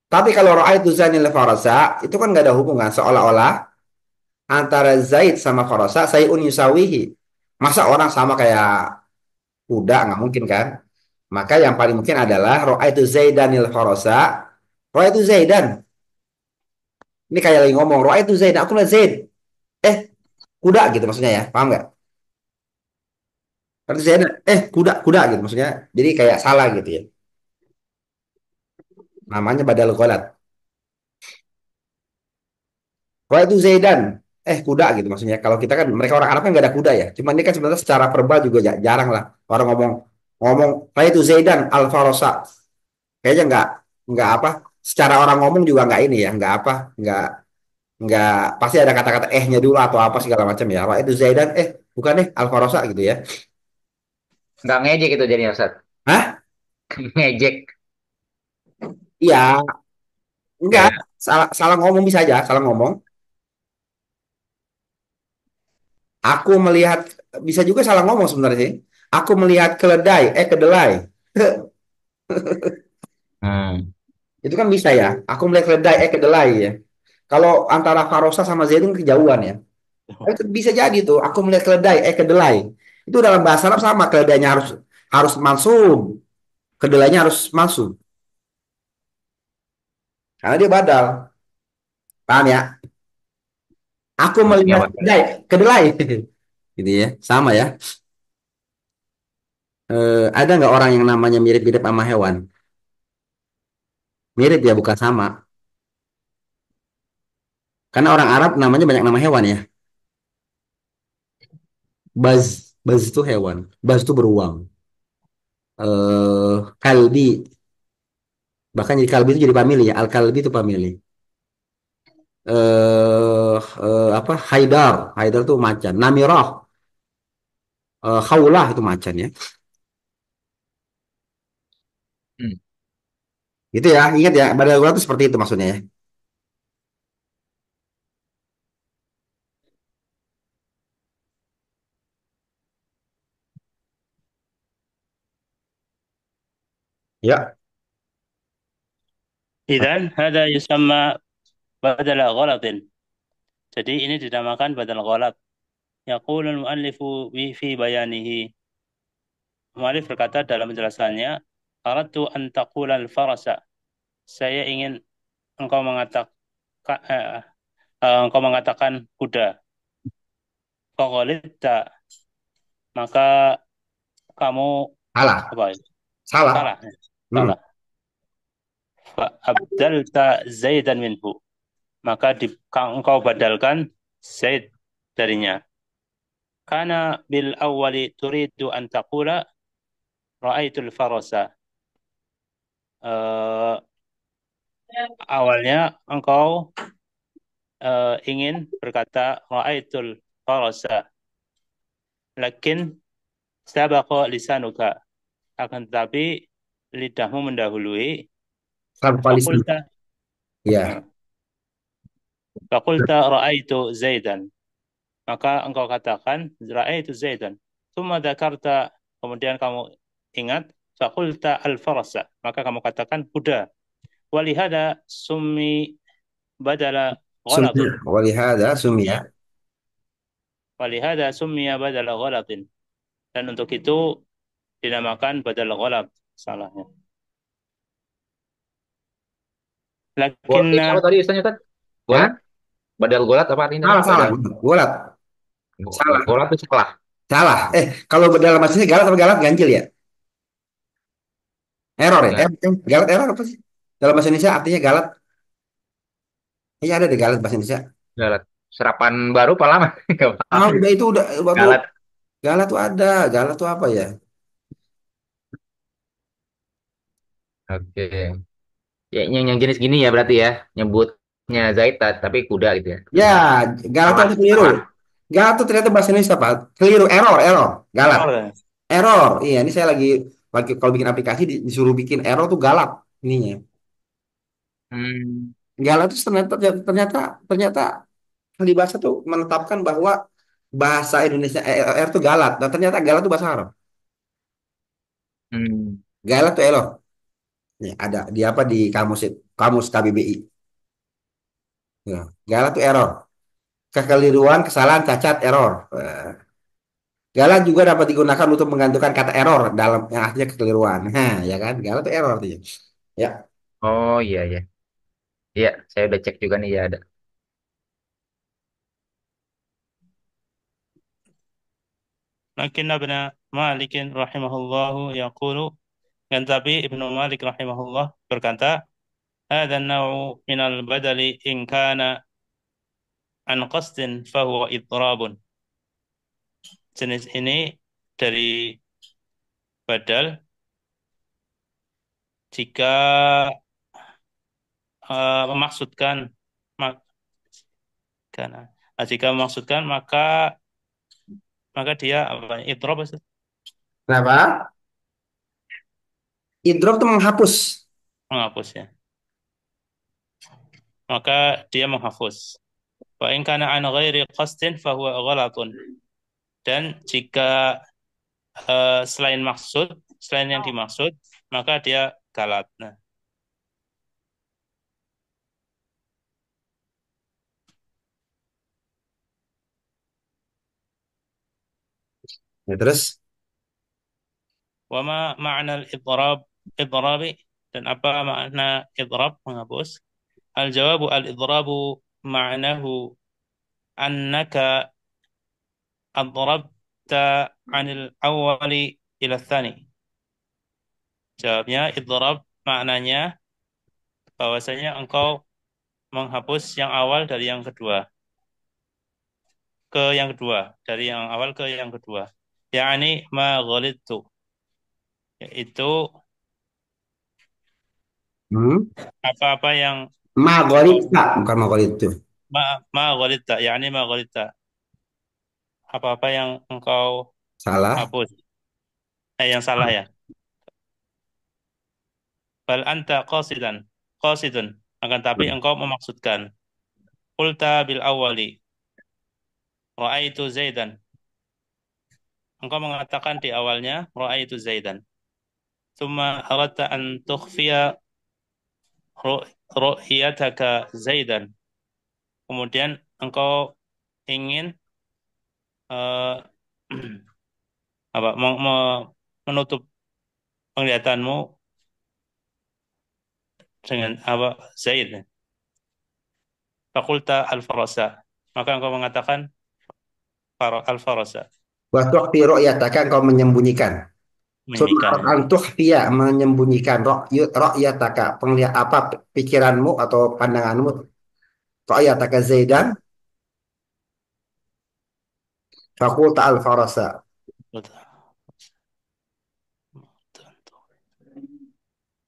Speaker 1: Tapi kalau ra'aitu Zainil Farasa, itu kan nggak ada hubungan, seolah-olah antara Zaid sama Farasa sayun yusawihi. Masa orang sama kayak kuda nggak mungkin kan? Maka yang paling mungkin adalah Ra'aitu Zaidanil Farasa. Ra'aitu Zaidan. Ini kayak lagi ngomong Ra'aitu Zaidan. Aku lihat Zaid. Eh, kuda gitu maksudnya ya. Paham nggak? Ra'aitu Zaidan. Kuda gitu maksudnya. Jadi kayak salah gitu ya. Namanya badal ghalat. Ra'aitu Zaidan. Kuda gitu maksudnya. Kalau kita kan mereka orang Arab kan nggak ada kuda ya. Cuman ini kan sebenarnya secara verbal juga jarang lah orang ngomong ngomong Ra'aitu Zaidan al Farasa. Kayaknya nggak apa. Secara orang ngomong juga nggak ini ya. Nggak apa. Nggak pasti ada kata-kata ehnya dulu atau apa segala macam ya. Wah itu Zaidan bukan Alvarosa gitu ya.
Speaker 3: Nggak ngejek itu jadinya Ustaz.
Speaker 1: Hah?
Speaker 3: Ngejek.
Speaker 1: Iya, enggak,
Speaker 3: Ya.
Speaker 1: salah salah ngomong bisa aja, salah ngomong. Aku melihat bisa juga salah ngomong sebenarnya sih. Aku melihat keledai, kedelai.
Speaker 3: Hmm.
Speaker 1: Itu kan bisa ya. Aku melihat keledai, kedelai ya. Kalau antara Farosa sama Zaidun kejauhan ya. Tapi itu bisa jadi tuh. Aku melihat keledai, kedelai. Itu dalam bahasa Arab sama. Keledainya harus harus mansub. Kedelainya harus mansub. Karena dia badal. Paham ya? Aku
Speaker 3: Oke,
Speaker 1: melihat
Speaker 3: Pak.
Speaker 1: keledai, kedelai. Gitu ya. Sama ya. Ada nggak orang yang namanya mirip-mirip sama hewan? Mirip ya, bukan sama. Karena orang Arab namanya banyak nama hewan ya. Baz itu hewan. Baz itu beruang. Kalbi. Bahkan jadi kalbi itu jadi famili ya. Al kalbi itu famili. Apa? Haidar. Haidar itu macan. Namirah. Khawlah itu macan ya.
Speaker 3: Hmm.
Speaker 1: Gitu ya. Ingat ya. Badal gula itu seperti itu maksudnya ya. Ya.
Speaker 2: Idzan hada yusamma badala ghalatin. Jadi ini dinamakan badal ghalat. Yaqulul muallifu fi bayanihi. Muallif berkata dalam penjelasannya, aradtu an taqula al-farasa. Saya ingin engkau mengatakan engkau mengatakan kuda. Faghalitta, maka kamu
Speaker 1: Salah.
Speaker 2: apa?
Speaker 1: Salah.
Speaker 2: Salah.
Speaker 1: Hmm.
Speaker 2: Salah. Fa abdalta Zaidan minhu. Maka engkau badalkan Zaid darinya. Karena bil awwali turidu an taqula ra'aitul farasa. Eh, awalnya engkau ingin berkata ra'aitul farasa. Lakin sabaqa lisanuka. Akan tetapi lidahmu mendahului.
Speaker 1: Tanpa lisan.
Speaker 2: Fakulta
Speaker 1: Ya.
Speaker 2: fakulta ra'aitu Zaidan. Maka engkau katakan ra'aitu Zaidan. Tsumma dzakarta, kemudian kamu ingat fakulta al-farasa. Maka kamu katakan kuda. Walihada summi badala ghalatin.
Speaker 1: Sumia. Walihada sumia.
Speaker 2: Walihada summiya badala ghalatin. Dan untuk itu dinamakan badal ghalat salahnya.
Speaker 3: Golat
Speaker 2: Lakinna
Speaker 3: apa tadi istilahnya kan? Golat?
Speaker 1: Ya.
Speaker 3: Badal golat apa artinya tadi?
Speaker 1: Salah, salah.
Speaker 3: Badal.
Speaker 1: Gulat. Salah.
Speaker 3: Golat itu salah.
Speaker 1: Salah. Kalau dalam bahasa Indonesia galat apa galat ganjil ya? Error ya?
Speaker 3: Enggak.
Speaker 1: Galat error apa sih? Dalam bahasa Indonesia artinya galat. Iya ada deh galat bahasa Indonesia.
Speaker 3: Galat. Serapan baru apa lama? Enggak
Speaker 1: Ah,
Speaker 3: paham.
Speaker 1: udah itu udah waktu
Speaker 3: Galat.
Speaker 1: galat tuh ada. Galat tuh apa ya?
Speaker 3: Oke. Ya, yang jenis gini ya berarti ya. Nyebutnya Zaita tapi kuda gitu ya.
Speaker 1: Ya, galat tuh
Speaker 3: Salah,
Speaker 1: ada keliru.
Speaker 3: salah.
Speaker 1: Galat tuh ternyata bahasa Indonesia Pak. Keliru, error, error. Galat.
Speaker 2: error ya.
Speaker 1: Error. Iya, ini saya lagi kalau bikin aplikasi disuruh bikin error tuh galat ininya.
Speaker 3: Hmm.
Speaker 1: Galat tuh ternyata ternyata ternyata di bahasa tuh menetapkan bahwa bahasa Indonesia R tuh galat. Dan ternyata galat tuh bahasa Arab.
Speaker 3: Hmm.
Speaker 1: Galat tuh error. Nih, ada di apa di kamus KBBI. Ya, galat tuh error. Kekeliruan, kesalahan, cacat, error. Galat juga dapat digunakan untuk menggantungkan kata error dalam yang artinya kekeliruan. Nah, ya kan? Galat tuh error artinya. Ya.
Speaker 3: Oh iya iya. Iya, saya udah cek juga nih ya ada.
Speaker 2: Lakin Ibn Malik rahimahullahu yaqulu, dan tapi Ibnu Malik rahimahullah berkata, hadha an-naw'u min al-badali in kana an qasdin fahuwa idrabun. Jenis ini dari badal jika memaksudkan mak- karena jika memaksudkan maka dia apa idrab, Ustaz?
Speaker 1: Kenapa? Idrop tuh menghapus.
Speaker 2: Menghapus ya. Maka dia menghapus. Wa in kana an ghairi qasdin fahuwa ghalatun. Dan jika selain maksud, selain yang dimaksud, maka dia galat. Nah,
Speaker 1: Ya, terus,
Speaker 2: wama ma'na al-idrab idrabi dan apa makna idrab menghapus? Al-jawabu al-idrabu ma'nahu annaka adrabta 'anil awwali ila tsani. Jawabnya idrab maknanya bahwasanya engkau menghapus yang awal dari yang kedua ke yang kedua, dari yang awal ke yang kedua. Yani ma ghalidtu, yaitu
Speaker 1: hmm?
Speaker 2: apa-apa yang engkau
Speaker 1: Maghrib, bukan maghrib itu.
Speaker 2: ma ghalidta, yani ma ghalidta, apa-apa yang engkau
Speaker 1: Salah.
Speaker 2: hapus, yang salah ya. Bal anta qasidun, akan tapi engkau memaksudkan. Qulta bil awwali, ra'aitu Zaidan. Engkau mengatakan di awalnya ra'aitu Zaidan. Tsumma aradta an tukhfiya ru'yataka Zaidan. Kemudian engkau ingin eh, apa menutup penglihatanmu dengan apa Zaid. Fakulta al-farasa. Maka engkau mengatakan al-farasa.
Speaker 1: Wa tukhfi ru'yataka, engkau menyembunyikan. Summa
Speaker 2: Menyembunyikan.
Speaker 1: an tukhfiya, menyembunyikan ru'yataka, penglihat apa pikiranmu atau pandanganmu. Ru'yataka Zaidan, fakulta al-farasa.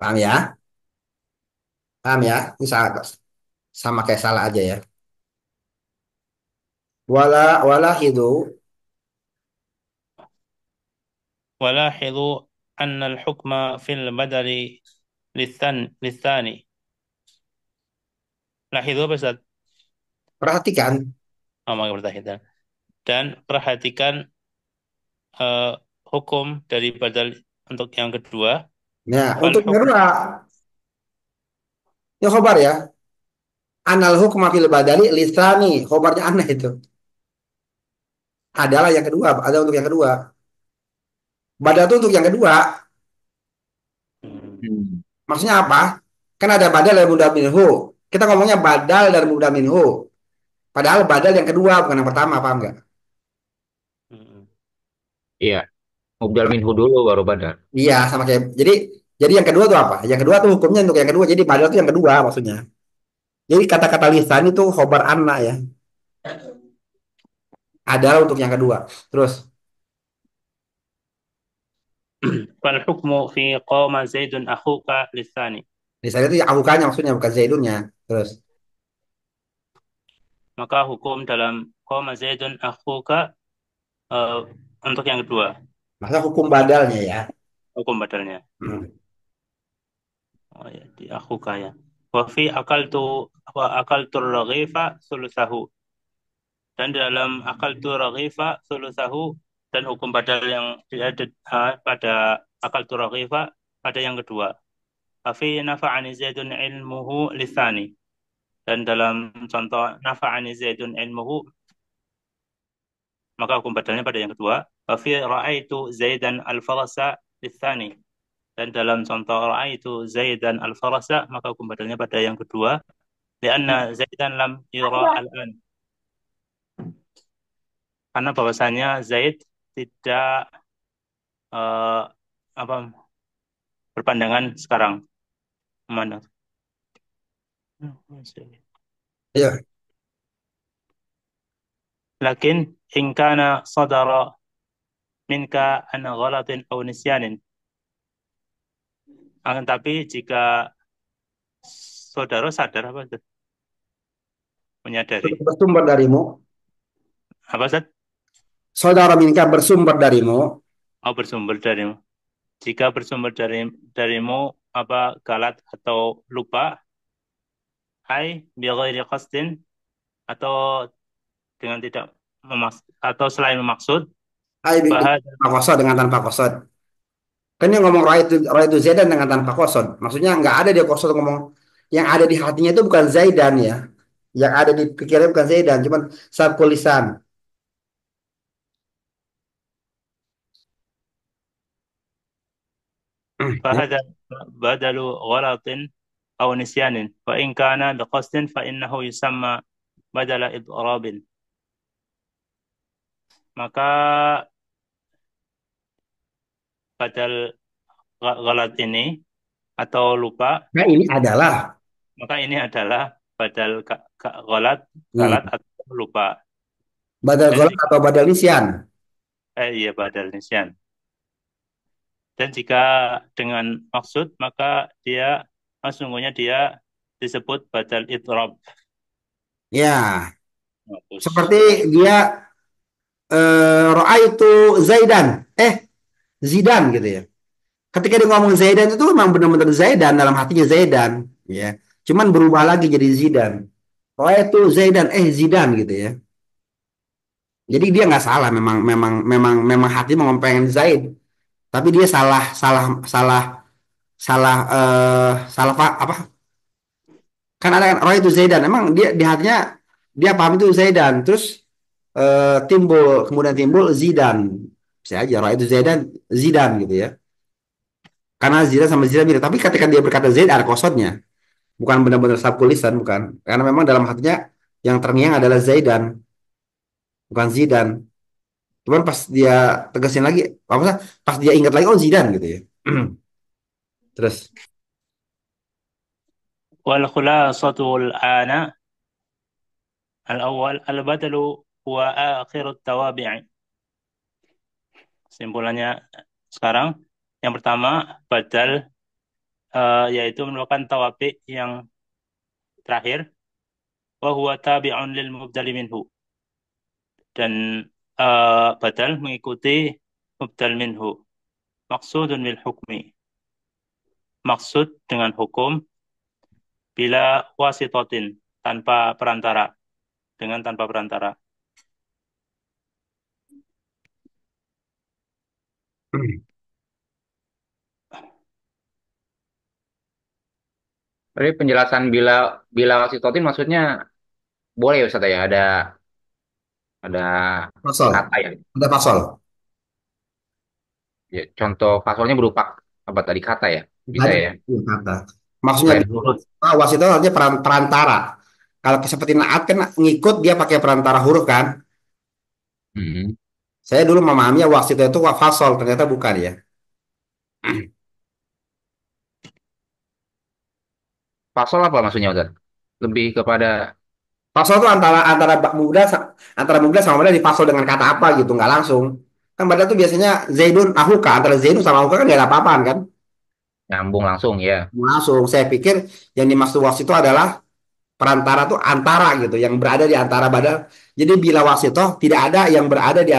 Speaker 1: Paham ya? Paham ya? Ini sama kayak salah aja ya. Wala hidu.
Speaker 2: ولاحظوا أن الحكم في البدل للثاني. Lahidu apa Ustaz?
Speaker 1: Perhatikan.
Speaker 2: Oh, maka bertahidan. Dan perhatikan eh, hukum dari badal untuk yang kedua.
Speaker 1: Nah,
Speaker 2: Fal
Speaker 1: untuk yang
Speaker 2: hukum
Speaker 1: kedua, ya khobar ya. Anal hukma fil badali lisani. Khobarnya aneh itu. Adalah yang kedua. Ada untuk yang kedua. Badal itu untuk yang kedua.
Speaker 2: hmm,
Speaker 3: Hmm.
Speaker 1: Maksudnya apa? Kan ada badal dan mudah minhu. Kita ngomongnya badal dan mudah minhu. Padahal badal yang kedua, bukan yang pertama. Paham nggak?
Speaker 2: hmm,
Speaker 3: Iya, Mubdal minhu dulu baru badal.
Speaker 1: Iya, sama kayak. Jadi yang kedua tuh apa? Yang kedua tuh hukumnya untuk yang kedua. Jadi badal itu yang kedua maksudnya. Jadi kata-kata lisan itu khobar anna ya. Adalah untuk yang kedua. Terus,
Speaker 2: فالحكم في قام زيد أخوك للثاني.
Speaker 1: lisan itu ya ahukanya maksudnya, bukan zaidunnya. Terus,
Speaker 2: Maka hukum dalam qama Zaidun akhuka eh, untuk yang kedua,
Speaker 1: masa hukum badalnya ya.
Speaker 2: hukum badalnya.
Speaker 1: Hmm.
Speaker 2: Oh, ya, di akhuka ya. Wa fi akaltu raghifa sulusahu. Dan dalam akaltu raghifa sulusahu dan hukum badal yang ada pada akaltu raghifa pada yang kedua. Afi nafa'ani Zaidun ilmuhu lisani. Dan dalam contoh nafa'ani Zaidun ilmuhu maka hukum badalnya pada yang kedua. Fi ra'aitu Zaidan al-farasa litsani. Dan dalam contoh ra'aitu Zaidan al-farasa maka hukum badalnya pada yang kedua. Lianna Zaidan lam yura al-an. Karena bahwasanya Zaid tidak eh, apa berpandangan sekarang. Mana?
Speaker 1: Iya.
Speaker 2: Lakin in kana sadara minka an ghalatin aw nisyanin. Akan tapi jika saudara sadar apa itu? Menyadari.
Speaker 1: Bersumber darimu.
Speaker 2: Apa Ustaz?
Speaker 1: Saudara minka bersumber darimu.
Speaker 2: Oh, bersumber dari jika bersumber darimu apa galat atau lupa, hai bi ghairi qasdin atau dengan tidak atau selain memaksud,
Speaker 1: Aib
Speaker 2: Fahad
Speaker 1: tanpa kosod dengan tanpa kosod. Kan dia ngomong roh itu Zaidan dengan tanpa kosod. Maksudnya nggak ada dia kosod ngomong yang ada di hatinya itu bukan Zaidan ya. Yang ada di pikirannya bukan Zaidan, cuman sabku lisan. Ya.
Speaker 2: فهذا بدل غلط أو نسيان، وإن كان بقصد فإنه يسمى بدل إضراب. Maka badal galat ini atau lupa,
Speaker 1: Nah, ini adalah
Speaker 2: maka ini adalah badal galat,
Speaker 1: nih
Speaker 2: atau lupa.
Speaker 1: badal
Speaker 2: Dan
Speaker 1: golak
Speaker 2: jika
Speaker 1: atau badal nisyan.
Speaker 2: iya, badal nisyan. Dan jika dengan maksud, maka dia sesungguhnya dia disebut badal idrob.
Speaker 1: Ya,
Speaker 2: Bagus.
Speaker 1: seperti dia roa itu Zaidan, Zidan gitu ya. Ketika dia ngomong Zaidan itu memang benar-benar Zaidan dalam hatinya Zaidan, ya. Cuman berubah lagi jadi Zidan. Roa itu Zaidan, Zidan gitu ya. Jadi dia nggak salah, memang hati mau pengen Zaid, tapi dia salah salah salah salah apa? Kan ada kan roa itu Zaidan, emang dia di hatinya dia paham itu Zaidan, terus kemudian timbul Zidan, bisa aja roa itu Zaidan Zidan gitu ya. Karena Zidane sama Zidane mirip. Tapi ketika dia berkata Zaid ada kosotnya. Bukan benar-benar sabkulisan, bukan. Karena memang dalam hatinya yang terngiang adalah Zaidan, bukan Zidane. Cuman pas dia tegasin lagi, apa sih? Pas dia ingat lagi, oh Zidane gitu ya. Terus,
Speaker 2: والخلاصة الآن الأول البدل هو آخر التوابع. Simpulannya sekarang, yang pertama badal, yaitu merupakan tawabi yang terakhir, wa huwa tabi'un lil mubdali minhu, dan badal mengikuti mubdal minhu. Maksudun bil hukmi, maksud dengan hukum, bila wasitotin, tanpa perantara, dengan tanpa perantara.
Speaker 3: Jadi penjelasan bila bila wasitotin maksudnya boleh ya Ustaz ya ada
Speaker 1: pasol.
Speaker 3: kata ya.
Speaker 1: Ada pasol.
Speaker 3: Ya, contoh pasalnya berupa apa tadi kata ya. Bisa
Speaker 1: Ada
Speaker 3: ya.
Speaker 1: iya, kata. Maksudnya
Speaker 3: Selain huruf.
Speaker 1: wasito artinya perantara. Kalau seperti naat kan ngikut dia pakai perantara huruf kan.
Speaker 3: Hmm.
Speaker 1: Saya dulu memahaminya wasito itu fasol, ternyata bukan ya.
Speaker 3: Pasal apa maksudnya Ustaz? Lebih kepada
Speaker 1: Fasal itu antara muda sama muda difasal dengan kata apa gitu, nggak langsung. Kan pada tuh biasanya Zaidun Ahuka, antara Zaidun sama Ahuka kan nggak ada apa-apaan kan?
Speaker 3: nyambung langsung ya.
Speaker 1: Langsung. Saya pikir yang dimaksud was itu adalah perantara tuh antara gitu, yang berada di antara badal. Jadi bila wasito tidak ada yang berada di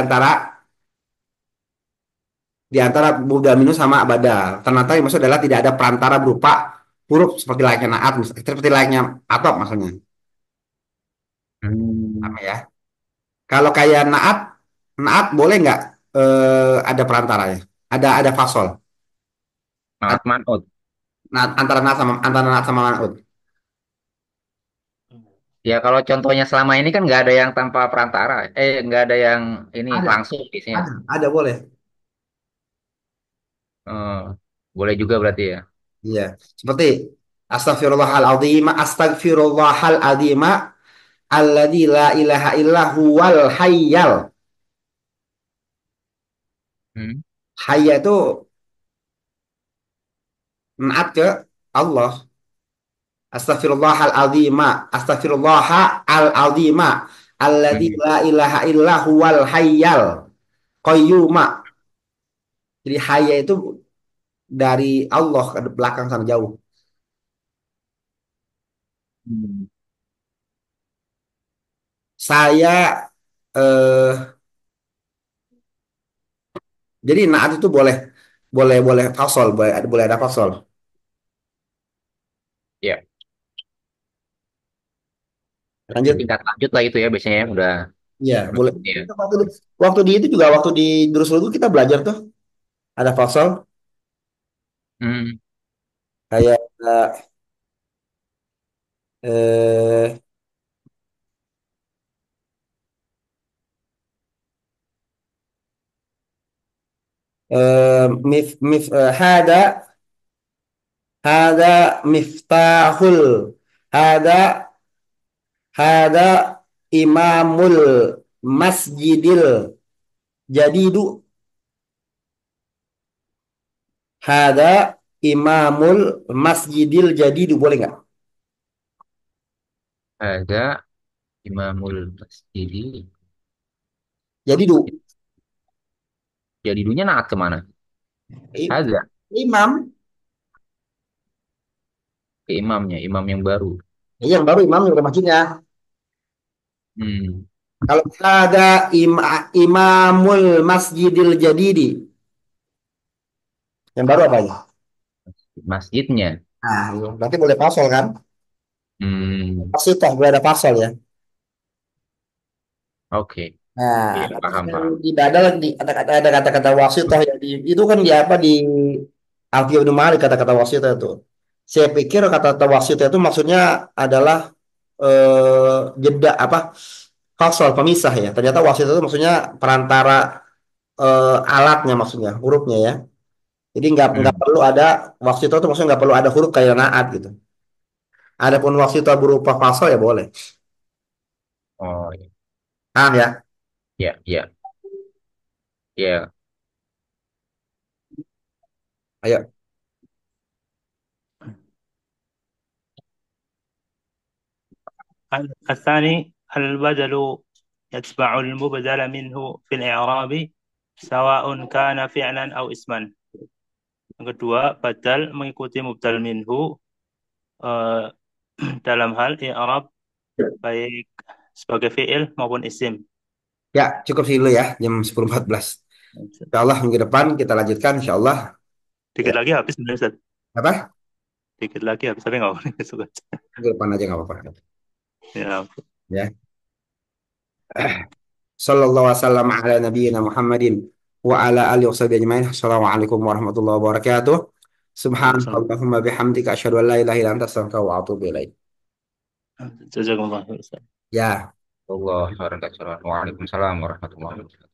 Speaker 1: antara muda minus sama badal. Ternyata yang maksud adalah tidak ada perantara berupa huruf seperti layaknya naat, seperti layaknya atop maksudnya.
Speaker 3: Hmm.
Speaker 1: Apa ya? Kalau kayak naat, naat boleh nggak ada perantaranya? Ada fasol.
Speaker 3: Maaf manut.
Speaker 1: Antara naat sama manut.
Speaker 3: Ya kalau contohnya selama ini kan nggak ada yang tanpa perantara. Nggak ada yang ini
Speaker 1: Ada,
Speaker 3: langsung biasanya.
Speaker 1: ada boleh.
Speaker 3: Eh, boleh juga berarti ya.
Speaker 1: Iya. Seperti astagfirullahaladzim alladzi la ilaha illa huwal hayyal.
Speaker 3: Hmm.
Speaker 1: Hayya itu naat ke Allah. Astagfirullahaladzim alladzi
Speaker 3: Hmm.
Speaker 1: la ilaha illa huwal hayyal qayyuma. Jadi hayya itu dari Allah ke belakang sana jauh.
Speaker 3: Hmm.
Speaker 1: Saya eh jadi naat itu boleh boleh boleh fasol, boleh ada fasol.
Speaker 3: Ya,
Speaker 1: Lanjut.
Speaker 3: tingkat lanjut lah itu ya biasanya ya, udah.
Speaker 1: Iya, boleh.
Speaker 3: Iya.
Speaker 1: Itu waktu di itu juga waktu di jurus itu kita belajar tuh ada fasal
Speaker 3: Hmm,
Speaker 1: kayak eh hada miftahul hada hada imamul masjidil jadidu hada imamul masjidil jadidu boleh nggak?
Speaker 3: ada Imamul Masjidi.
Speaker 1: Jadidu
Speaker 3: Jadi dunia naat kemana?
Speaker 1: I-
Speaker 3: Ada
Speaker 1: imam.
Speaker 3: ke imamnya, imam yang baru.
Speaker 1: Iya, yang baru imam yang masjidnya.
Speaker 3: Hmm,
Speaker 1: Kalau ada imamul masjidil jadidi, yang baru apa ya?
Speaker 3: masjidnya.
Speaker 1: Nah, iya. Berarti boleh pasal kan?
Speaker 3: Hmm,
Speaker 1: Pasti toh boleh ada pasal ya.
Speaker 3: oke.
Speaker 1: Nah,
Speaker 3: Iya,
Speaker 1: tapi
Speaker 3: paham,
Speaker 1: yang
Speaker 3: paham.
Speaker 1: di badal di ada kata-kata wasitoh ya itu kan di apa di Alfiya bin Malik kata-kata wasitoh itu. Saya pikir kata-kata wasitoh itu maksudnya adalah jeda apa fasal pemisah ya. Ternyata wasitoh itu maksudnya perantara alatnya maksudnya hurufnya ya. Jadi nggak
Speaker 3: Hmm.
Speaker 1: perlu ada wasitoh itu maksudnya nggak perlu ada huruf kayak naat gitu. Adapun wasitoh berupa fasal ya boleh.
Speaker 3: Oh, iya.
Speaker 1: Paham ya?
Speaker 3: Iya, iya, iya.
Speaker 1: Ayo.
Speaker 2: الثاني البدل يتبع المبدل منه في الإعراب سواء كان فعلا أو اسما. Yang kedua, badal mengikuti mubdal minhu eh, dalam hal i'rab baik sebagai fi'il maupun isim.
Speaker 1: Ya, cukup sih dulu ya, jam 10.14. Insya Allah minggu depan kita lanjutkan, insya Allah. Ya,
Speaker 2: Dikit lagi habis sebenarnya Ustaz.
Speaker 1: apa?
Speaker 2: Dikit lagi habis tapi nggak boleh suka.
Speaker 1: Minggu depan aja nggak apa-apa.
Speaker 2: Ya,
Speaker 1: Ya. Sallallahu wasallam ala nabiyyina Muhammadin wa ala alihi wa sahbihi ajma'in. Assalamualaikum warahmatullahi wabarakatuh.
Speaker 2: Waalaikumsalam.
Speaker 1: Subhanallahumma bihamdika asyhadu an la ilaha illa anta astaghfiruka wa atubu ilaik.
Speaker 2: Jazakumullah khair, Ustaz.
Speaker 1: Ya.
Speaker 3: Allah, Waalaikumsalam warahmatullahi wabarakatuh.